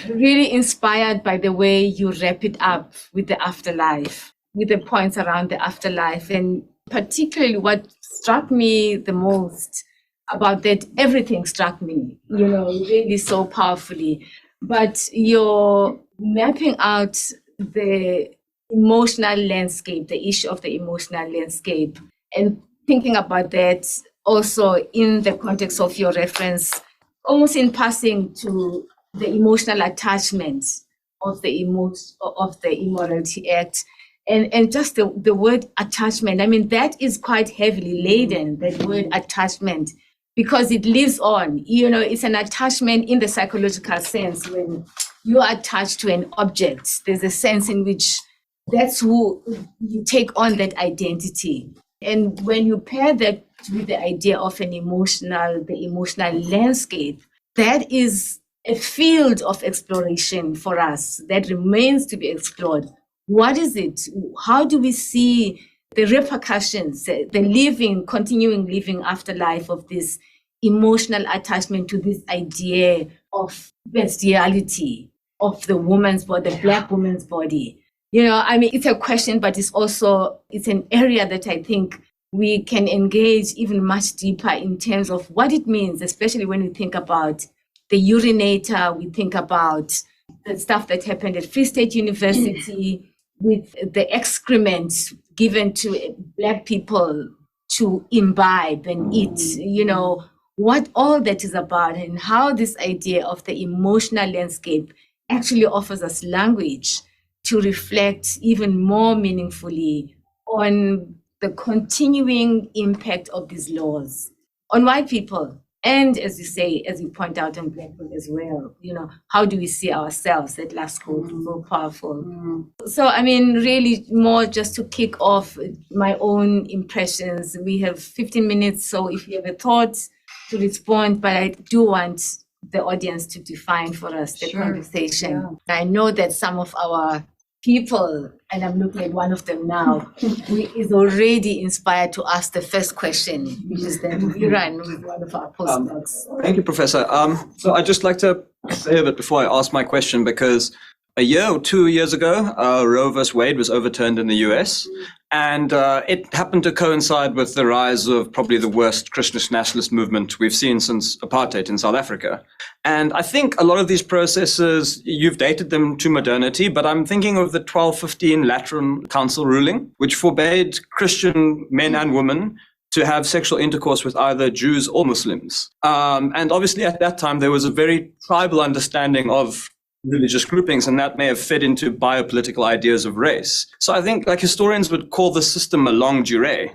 really inspired by the way you wrap it up with the afterlife, with the points around the afterlife. And particularly what struck me the most about that, everything struck me, really so powerfully. But you're mapping out the emotional landscape, the issue of the emotional landscape, and thinking about that also in the context of your reference, almost in passing to the emotional attachment of the Immorality Act. And just the word attachment, I mean, that is quite heavily laden, that word attachment, because it lives on. It's an attachment in the psychological sense. When you are attached to an object, there's a sense in which that's who you take on, that identity. And when you pair that with the idea of the emotional landscape, that is a field of exploration for us that remains to be explored. What is it? How do we see the repercussions, the continuing living afterlife of this emotional attachment to this idea of bestiality, of the woman's body, the Black woman's body? It's a question, but it's an area that I think we can engage even much deeper in terms of what it means, especially when we think about the urinator, we think about the stuff that happened at Free State University with the excrement given to Black people to imbibe and eat, what all that is about, and how this idea of the emotional landscape actually offers us language to reflect even more meaningfully on the continuing impact of these laws on white people. And as you say, as you point out, on Black people as well, how do we see ourselves? That last quote was so powerful. So, really more just to kick off my own impressions. We have 15 minutes, so if you have a thought to respond, but I do want the audience to define for us the conversation. Yeah. I know that some of our people, and I'm looking at one of them now, who is already inspired to ask the first question, which is then Viran, with one of our postdocs. Thank you, Professor. So I'd just like to say a bit before I ask my question, because a year or 2 years ago, Roe v. Wade was overturned in the US, and it happened to coincide with the rise of probably the worst Christian nationalist movement we've seen since apartheid in South Africa. And I think a lot of these processes, you've dated them to modernity, but I'm thinking of the 1215 Lateran Council ruling, which forbade Christian men and women to have sexual intercourse with either Jews or Muslims. And obviously at that time, there was a very tribal understanding of religious groupings, and that may have fed into biopolitical ideas of race. So I think historians would call the system a longue durée,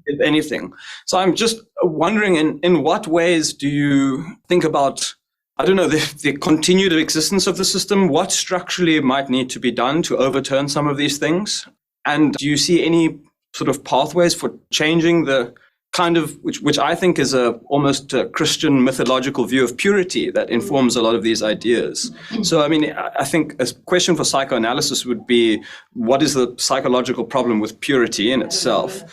if anything. So I'm just wondering, in what ways do you think about, the continued existence of the system? What structurally might need to be done to overturn some of these things? And do you see any sort of pathways for changing the kind of, which I think is almost a Christian mythological view of purity that informs a lot of these ideas. So, I think a question for psychoanalysis would be, what is the psychological problem with purity in itself?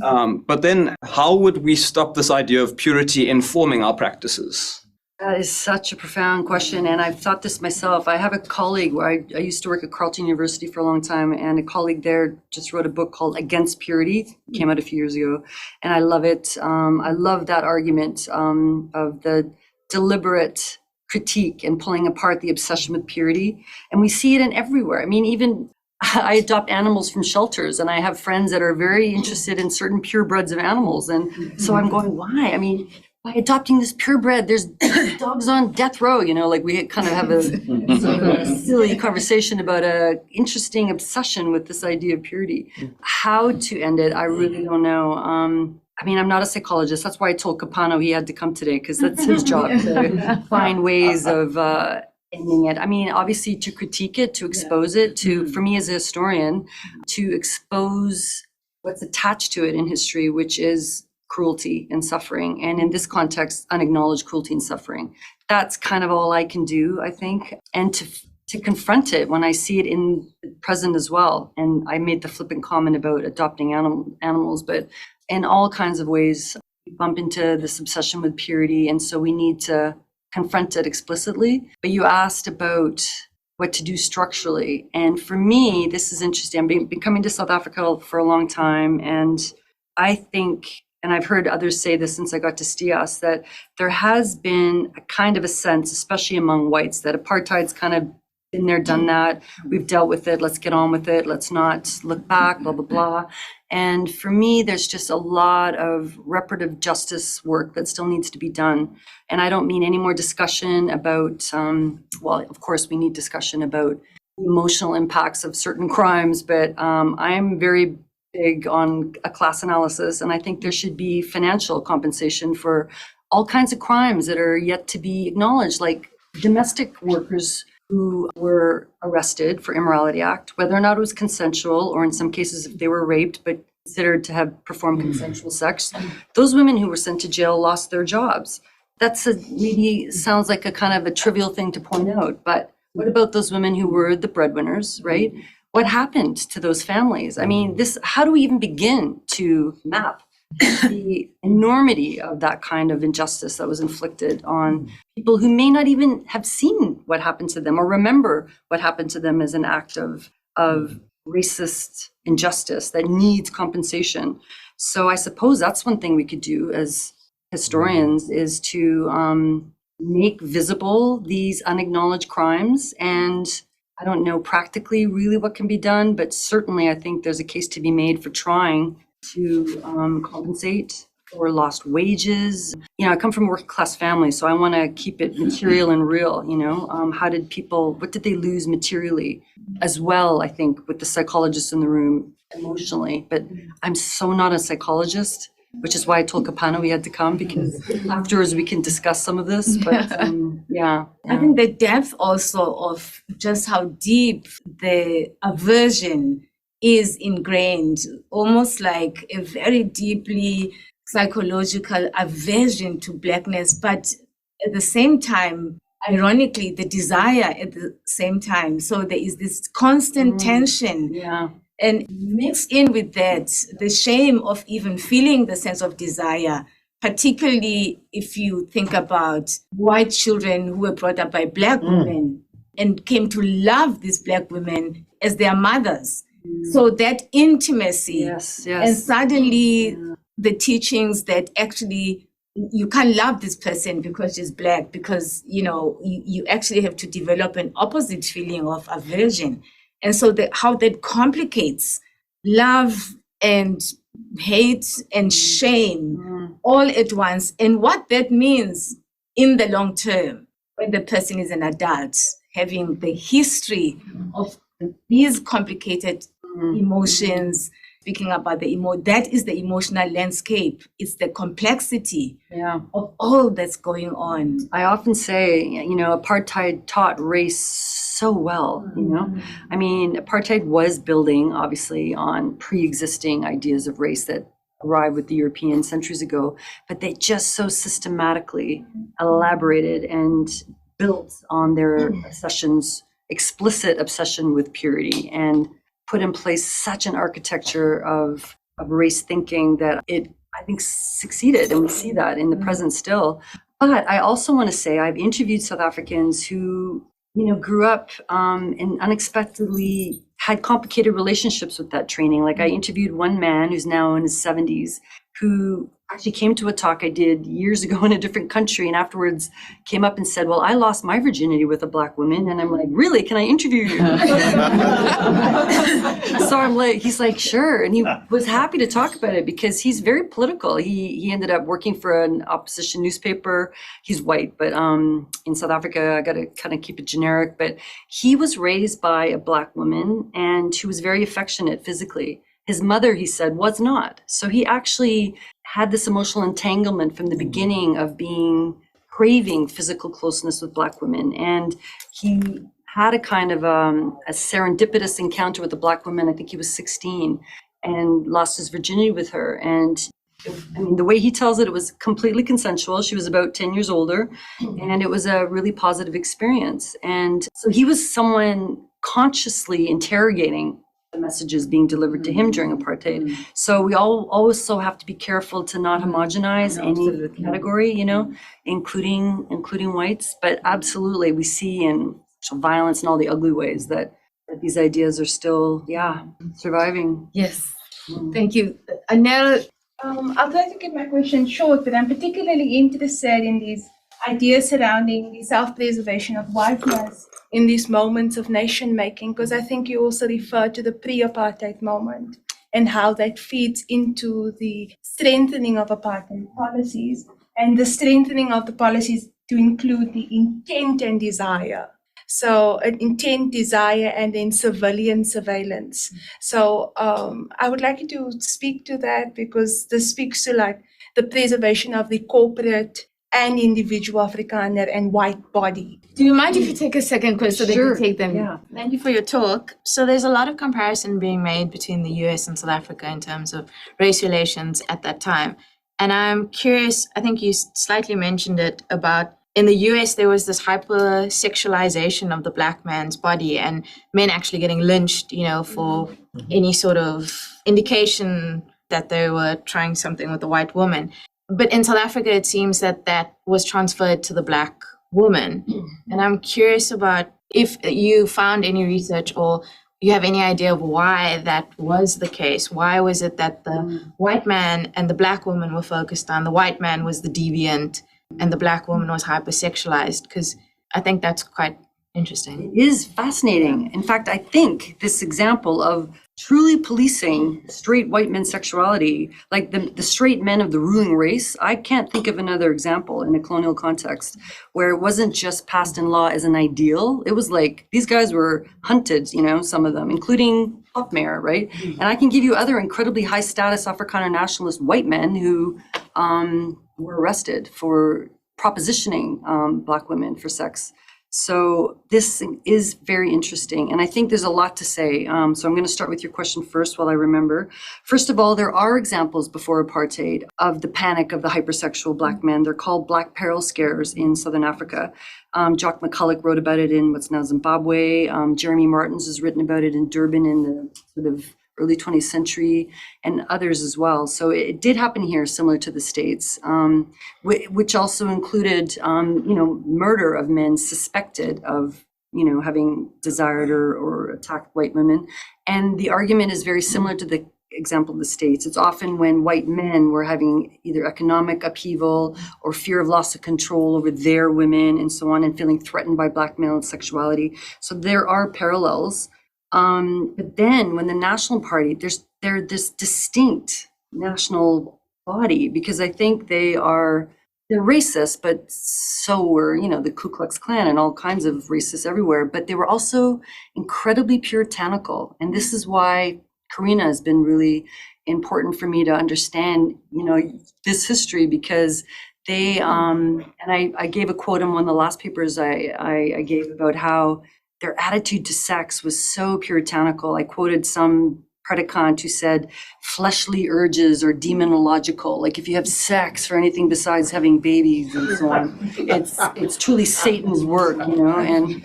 But then how would we stop this idea of purity informing our practices? That is such a profound question, and I've thought this myself. I have a colleague where I used to work at Carleton University for a long time, and a colleague there just wrote a book called Against Purity. It came out a few years ago, and I love it. I love that argument of the deliberate critique and pulling apart the obsession with purity. And we see it in everywhere. Even I adopt animals from shelters, and I have friends that are very interested in certain purebreds of animals. And so I'm going, why? by adopting this purebred, there's dogs on death row, like we kind of have a sort of a silly conversation about a interesting obsession with this idea of purity. How to end it, I really don't know. I'm not a psychologist. That's why I told Capano he had to come today, because that's his job to find ways of ending it. Obviously to critique it, to expose it, for me as a historian, to expose what's attached to it in history, which is cruelty and suffering, and in this context, unacknowledged cruelty and suffering. That's kind of all I can do, I think, and to confront it when I see it in the present as well. And I made the flippant comment about adopting animals, but in all kinds of ways, we bump into this obsession with purity, and so we need to confront it explicitly. But you asked about what to do structurally, and for me, this is interesting. I've been coming to South Africa for a long time, and I think, and I've heard others say this since I got to STIAS, that there has been a kind of a sense, especially among whites, that apartheid's kind of been there, done that. We've dealt with it. Let's get on with it. Let's not look back, blah, blah, blah. And for me, there's just a lot of reparative justice work that still needs to be done. And I don't mean any more discussion about, of course, we need discussion about emotional impacts of certain crimes, but I'm very big on a class analysis, and I think there should be financial compensation for all kinds of crimes that are yet to be acknowledged, like domestic workers who were arrested for Immorality Act, whether or not it was consensual, or in some cases if they were raped but considered to have performed consensual sex. Those women who were sent to jail lost their jobs. That's maybe sounds like a kind of a trivial thing to point out, but what about those women who were the breadwinners, right? What happened to those families? How do we even begin to map the enormity of that kind of injustice that was inflicted on people who may not even have seen what happened to them or remember what happened to them as an act of racist injustice that needs compensation? So I suppose that's one thing we could do as historians, is to make visible these unacknowledged crimes. And I don't know practically really what can be done, but certainly I think there's a case to be made for trying to compensate for lost wages. I come from a working class family, so I want to keep it material and real. What did they lose materially as well? I think with the psychologists in the room, emotionally, but I'm so not a psychologist, which is why I told Capano we had to come, because afterwards we can discuss some of this. But I think the depth also of just how deep the aversion is ingrained, almost like a very deeply psychological aversion to Blackness, but at the same time, ironically, the desire at the same time. So there is this constant tension. Yeah. And mixed in with that, the shame of even feeling the sense of desire, particularly if you think about white children who were brought up by Black women and came to love these Black women as their mothers. So that intimacy, yes. and suddenly the teachings that actually you can't love this person because she's Black, because, you actually have to develop an opposite feeling of aversion. And so how that complicates love and hate and shame all at once. And what that means in the long term, when the person is an adult, having the history of these complicated emotions, speaking about that is the emotional landscape. It's the complexity of all that's going on. I often say, apartheid taught race so well, apartheid was building obviously on pre-existing ideas of race that arrived with the Europeans centuries ago, but they just so systematically elaborated and built on their explicit obsession with purity, and put in place such an architecture of race thinking that it, I think, succeeded. And we see that in the present still. But I also want to say I've interviewed South Africans who, grew up and unexpectedly had complicated relationships with that training. Like I interviewed one man who's now in his 70s, who actually came to a talk I did years ago in a different country, and afterwards came up and said, well, I lost my virginity with a Black woman. And I'm like, really? Can I interview you? So I'm like, he's like, sure. And he was happy to talk about it because he's very political. He ended up working for an opposition newspaper. He's white, but in South Africa, I got to kind of keep it generic. But he was raised by a Black woman, and she was very affectionate physically. His mother, he said, was not. So he actually had this emotional entanglement from the beginning of craving physical closeness with Black women. And he had a kind of a serendipitous encounter with a Black woman. I think he was 16 and lost his virginity with her. And I mean, the way he tells it, it was completely consensual. She was about 10 years older, and it was a really positive experience. And so he was someone consciously interrogating the messages being delivered to him during apartheid. So we also have to be careful to not homogenize any category, including whites. But absolutely, we see in sexual violence and all the ugly ways that these ideas are still, surviving. Yes. Thank you. Anel. I'll try to keep my question short, but I'm particularly interested in these ideas surrounding the self-preservation of whiteness in these moments of nation-making, because I think you also refer to the pre-apartheid moment and how that feeds into the strengthening of apartheid policies and the strengthening of the policies to include the intent and desire. So an intent, desire, and then civilian surveillance. So I would like you to speak to that, because this speaks to like the preservation of the corporate and individual Afrikaner and white body. Do you mind if you take a second, Chris, so they can take them? Yeah. Thank you for your talk. So there's a lot of comparison being made between the US and South Africa in terms of race relations at that time. And I'm curious, I think you slightly mentioned it, about in the US, there was this hypersexualization of the Black man's body and men actually getting lynched, for any sort of indication that they were trying something with a white woman. But in South Africa, it seems that was transferred to the Black woman. And I'm curious about if you found any research or you have any idea of why that was the case. Why was it that the white man and the Black woman were focused on? The white man was the deviant and the Black woman was hypersexualized? Because I think that's quite interesting. It is fascinating. In fact, I think this example of truly policing straight white men's sexuality, like the straight men of the ruling race, I can't think of another example in a colonial context where it wasn't just passed in law as an ideal. It was like these guys were hunted, some of them, including Hofmeyr, right? And I can give you other incredibly high status Afrikaner nationalist white men who were arrested for propositioning Black women for sex. So this is very interesting. And I think there's a lot to say. So I'm going to start with your question first while I remember. First of all, there are examples before apartheid of the panic of the hypersexual Black men. They're called Black Peril Scares in Southern Africa. Jock McCulloch wrote about it in what's now Zimbabwe. Jeremy Martins has written about it in Durban in the sort of early 20th century, and others as well. So it did happen here, similar to the States, which also included, murder of men suspected of, having desired or attacked white women. And the argument is very similar to the example of the States. It's often when white men were having either economic upheaval or fear of loss of control over their women and so on, and feeling threatened by Black male sexuality. So there are parallels. But then when the National Party, they're this distinct national body, because I think they're racist, but so were, the Ku Klux Klan and all kinds of racists everywhere, but they were also incredibly puritanical. And this is why Karina has been really important for me to understand, this history, because they, and I gave a quote in one of the last papers I gave about how their attitude to sex was so puritanical. I quoted some predicant who said fleshly urges are demonological. Like if you have sex for anything besides having babies and so on, it's truly Satan's work, and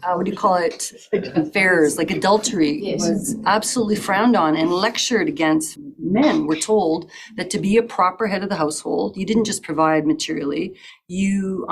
what do you call it? Affairs, like adultery was absolutely frowned on and lectured against. Men were told that to be a proper head of the household, you didn't just provide materially, you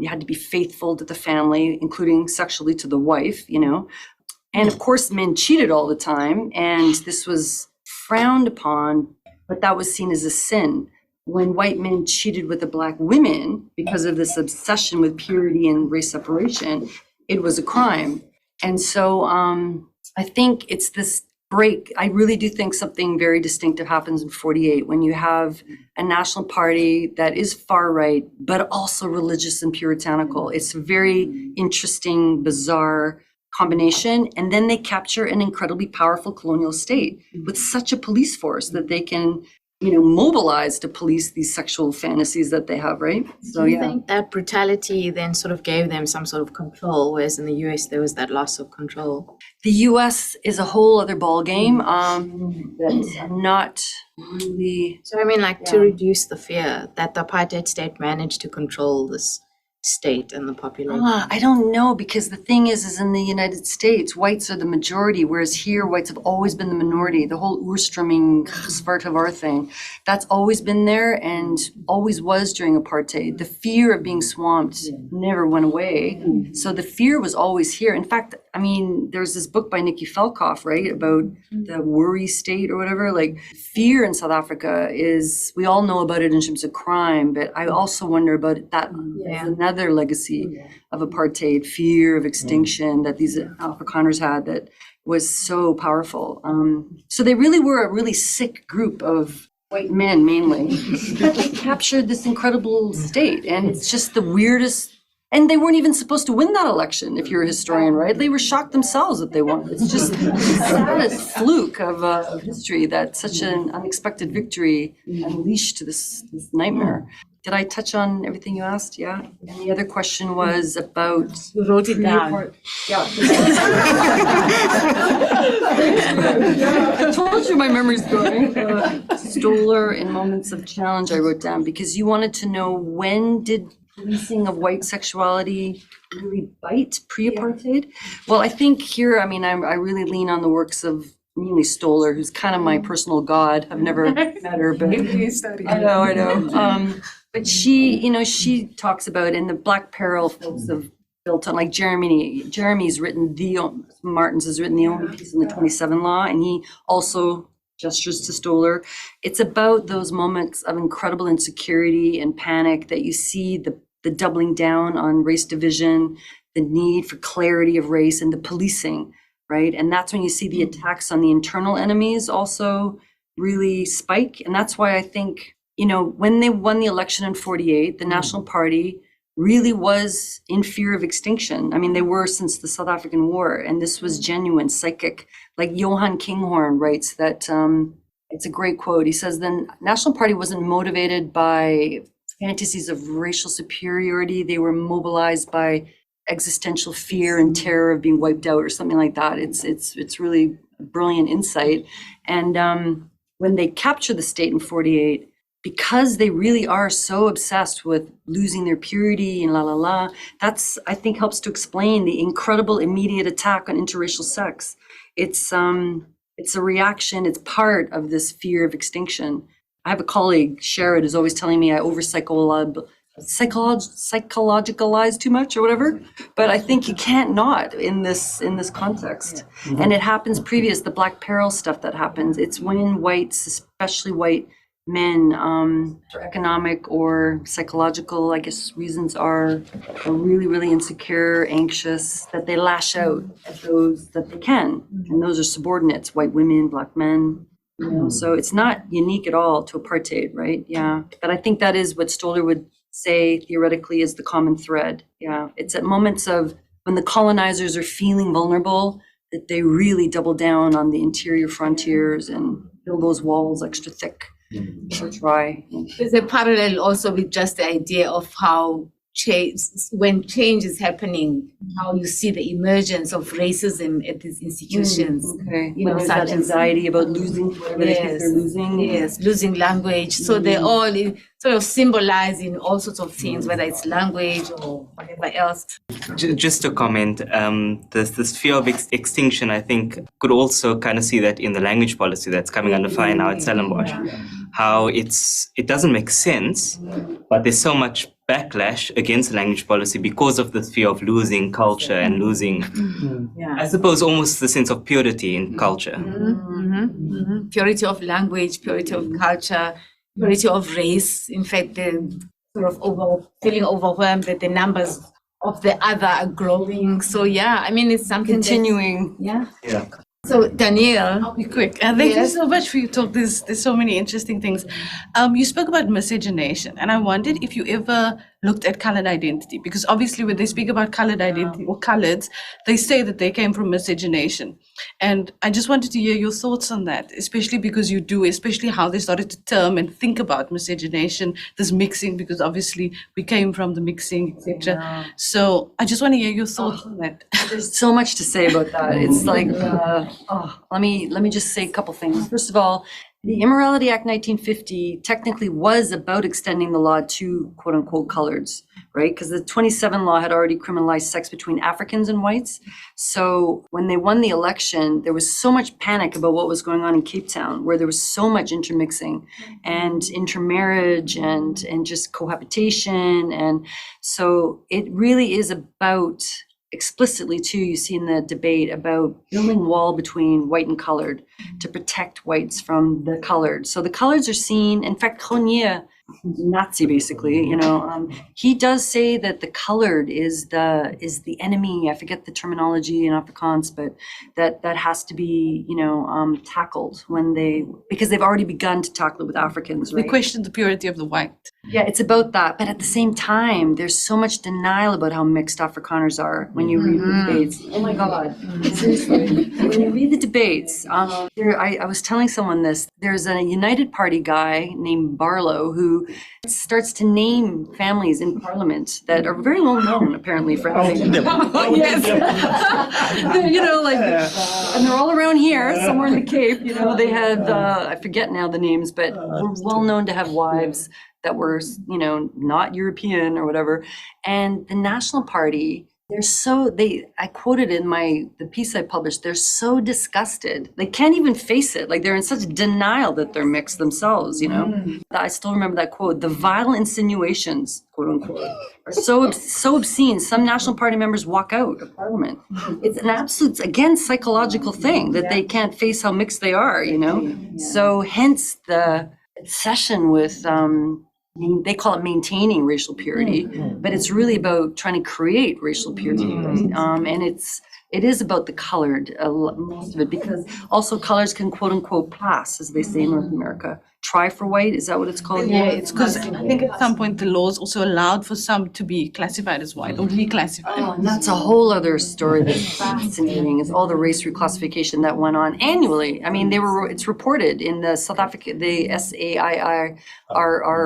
had to be faithful to the family, including sexually to the wife, And of course, men cheated all the time, and this was frowned upon but that was seen as a sin. When white men cheated with the black women because of this obsession with purity and race separation, it was a crime. And so I think it's this break. I really do think something very distinctive happens in 48 when you have a national party that is far right, but also religious and puritanical. It's a very interesting, bizarre combination. And then they capture an incredibly powerful colonial state with such a police force that they can, mobilize to police these sexual fantasies that they have, right? So, Do you think that brutality then sort of gave them some sort of control, whereas in the US there was that loss of control? The US is a whole other ballgame that's not really... So I mean, to reduce the fear that the apartheid state managed to control this state and the population. I don't know, because the thing is in the United States, whites are the majority, whereas here whites have always been the minority. The whole Ursprung Svartavar thing, that's always been there and always was during apartheid. The fear of being swamped never went away. So the fear was always here. In fact, I mean, there's this book by Nikki Felkoff, right, about the worry state or whatever. Like, fear in South Africa is, we all know about it in terms of crime, but I also wonder about that as another legacy of apartheid, fear of extinction that these Afrikaners had that was so powerful. So they really were a really sick group of white men mainly, but they captured this incredible state. And it's just the weirdest. And they weren't even supposed to win that election, if you're a historian, right? They were shocked themselves that they won. It's just the saddest fluke of history that such an unexpected victory unleashed this nightmare. Did I touch on everything you asked? Yeah. And the other question was about... You wrote it down. Yeah. I told you my memory's going. Stoller in moments of challenge, I wrote down, because you wanted to know, when did policing of white sexuality really bite pre-apartheid? Well, I think here, I mean, I really lean on the works of mainly Stoller, who's kind of my personal god. I've never met her, but I know. But she talks about, in the Black Peril folks have built on, like Jeremy's written, Martins has written the only piece in the 27 Law, and he also gestures to Stoller. It's about those moments of incredible insecurity and panic that you see the doubling down on race division, the need for clarity of race, and the policing, right? And that's when you see the attacks on the internal enemies also really spike. And that's why I think, when they won the election in 48, the National Party really was in fear of extinction. I mean, they were since the South African War, and this was genuine, psychic. Like Johan Kinghorn writes that, it's a great quote. He says, the National Party wasn't motivated by fantasies of racial superiority. They were mobilized by existential fear and terror of being wiped out or something like that. It's really brilliant insight. And when they capture the state in 48, because they really are so obsessed with losing their purity and that's, I think, helps to explain the incredible immediate attack on interracial sex. It's a reaction, it's part of this fear of extinction. I have a colleague, Sherrod, who's always telling me I psychologicalize too much or whatever, but I think you can't not in this context. And it happens previous, the Black Peril stuff that happens. It's when whites, especially white men, for economic or psychological, I guess, reasons are really, really insecure, anxious, that they lash out at those that they can. And those are subordinates, white women, Black men. So it's not unique at all to apartheid, right? Yeah. But I think that is what Stoller would say theoretically is the common thread. Yeah. It's at moments of when the colonizers are feeling vulnerable that they really double down on the interior frontiers and build those walls extra thick. Try. There's a parallel also with just the idea of how when change is happening, how you see the emergence of racism at these institutions. Okay. Such that anxiety about losing whatever they think they're losing. Yes, losing language. So they're all sort of symbolizing all sorts of things, whether it's language or whatever else. Just to comment, this fear of extinction, I think, could also kind of see that in the language policy that's coming under fire now at Stellenbosch. How it doesn't make sense, but there's so much backlash against language policy because of this fear of losing culture and losing, I suppose, almost the sense of purity in culture. Purity of language, purity of culture, purity of race. In fact, they're sort of feeling overwhelmed that the numbers of the other are growing. So yeah, I mean, it's something Continuing. Yeah. So Danielle, I'll be quick. Thank you so much for your talk. There's so many interesting things. You spoke about miscegenation, and I wondered if you ever looked at colored identity, because obviously when they speak about colored identity or coloreds, they say that they came from miscegenation. And I just wanted to hear your thoughts on that, especially because you do, especially how they started to term and think about miscegenation, this mixing, because obviously we came from the mixing, etc. So I just want to hear your thoughts on that. There's so much to say about that. It's like, let me just say a couple things. First of all, the Immorality Act 1950 technically was about extending the law to quote unquote coloreds, right? Because the 27 law had already criminalized sex between Africans and whites. So when they won the election, there was so much panic about what was going on in Cape Town, where there was so much intermixing and intermarriage and just cohabitation. And so it really is about, explicitly too, you see in the debate about building wall between white and colored to protect whites from the colored. So the coloreds are seen, in fact, Grenier, Nazi basically, he does say that the colored is the enemy. I forget the terminology in Afrikaans, but that has to be, tackled because they've already begun to tackle it with Africans, right? They question the purity of the white. Yeah, it's about that. But at the same time, there's so much denial about how mixed Afrikaners are when you read the debates. Oh my God. Seriously. When you read the debates, I was telling someone this, there's a United Party guy named Barlow who starts to name families in Parliament that are very well known, apparently, for having yes. And they're all around here, somewhere in the Cape. They had, I forget now the names, but were well known to have wives that were, not European or whatever. And the National Party, I quoted in the piece I published, they're so disgusted. They can't even face it. Like they're in such denial that they're mixed themselves, I still remember that quote, the vile insinuations, quote unquote, are so obscene. Some National Party members walk out of Parliament. It's an absolute, again, psychological thing that they can't face how mixed they are, So hence the obsession with, they call it maintaining racial purity, but it's really about trying to create racial purity. And it is about the colored, most of it, because also colors can quote unquote pass, as they say in North America. Try for white, is that what it's called? Yeah, it's because I think at some point the laws also allowed for some to be classified as white or reclassified. Oh, and that's a whole other story that's fascinating, is all the race reclassification that went on annually. I mean, it's reported in the South Africa, the SAIR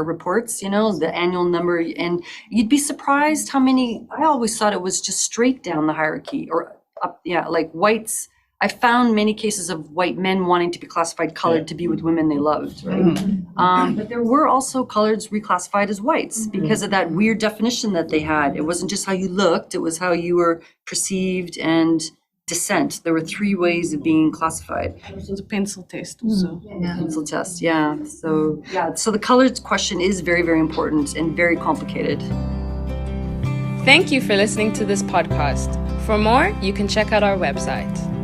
reports, the annual number, and you'd be surprised how many, I always thought it was just straight down the hierarchy or up, like whites. I found many cases of white men wanting to be classified colored to be with women they loved, right? But there were also coloreds reclassified as whites because of that weird definition that they had. It wasn't just how you looked, it was how you were perceived and descent. There were 3 ways of being classified. So the pencil test also. Pencil test, yeah. So the coloreds question is very, very important and very complicated. Thank you for listening to this podcast. For more, you can check out our website.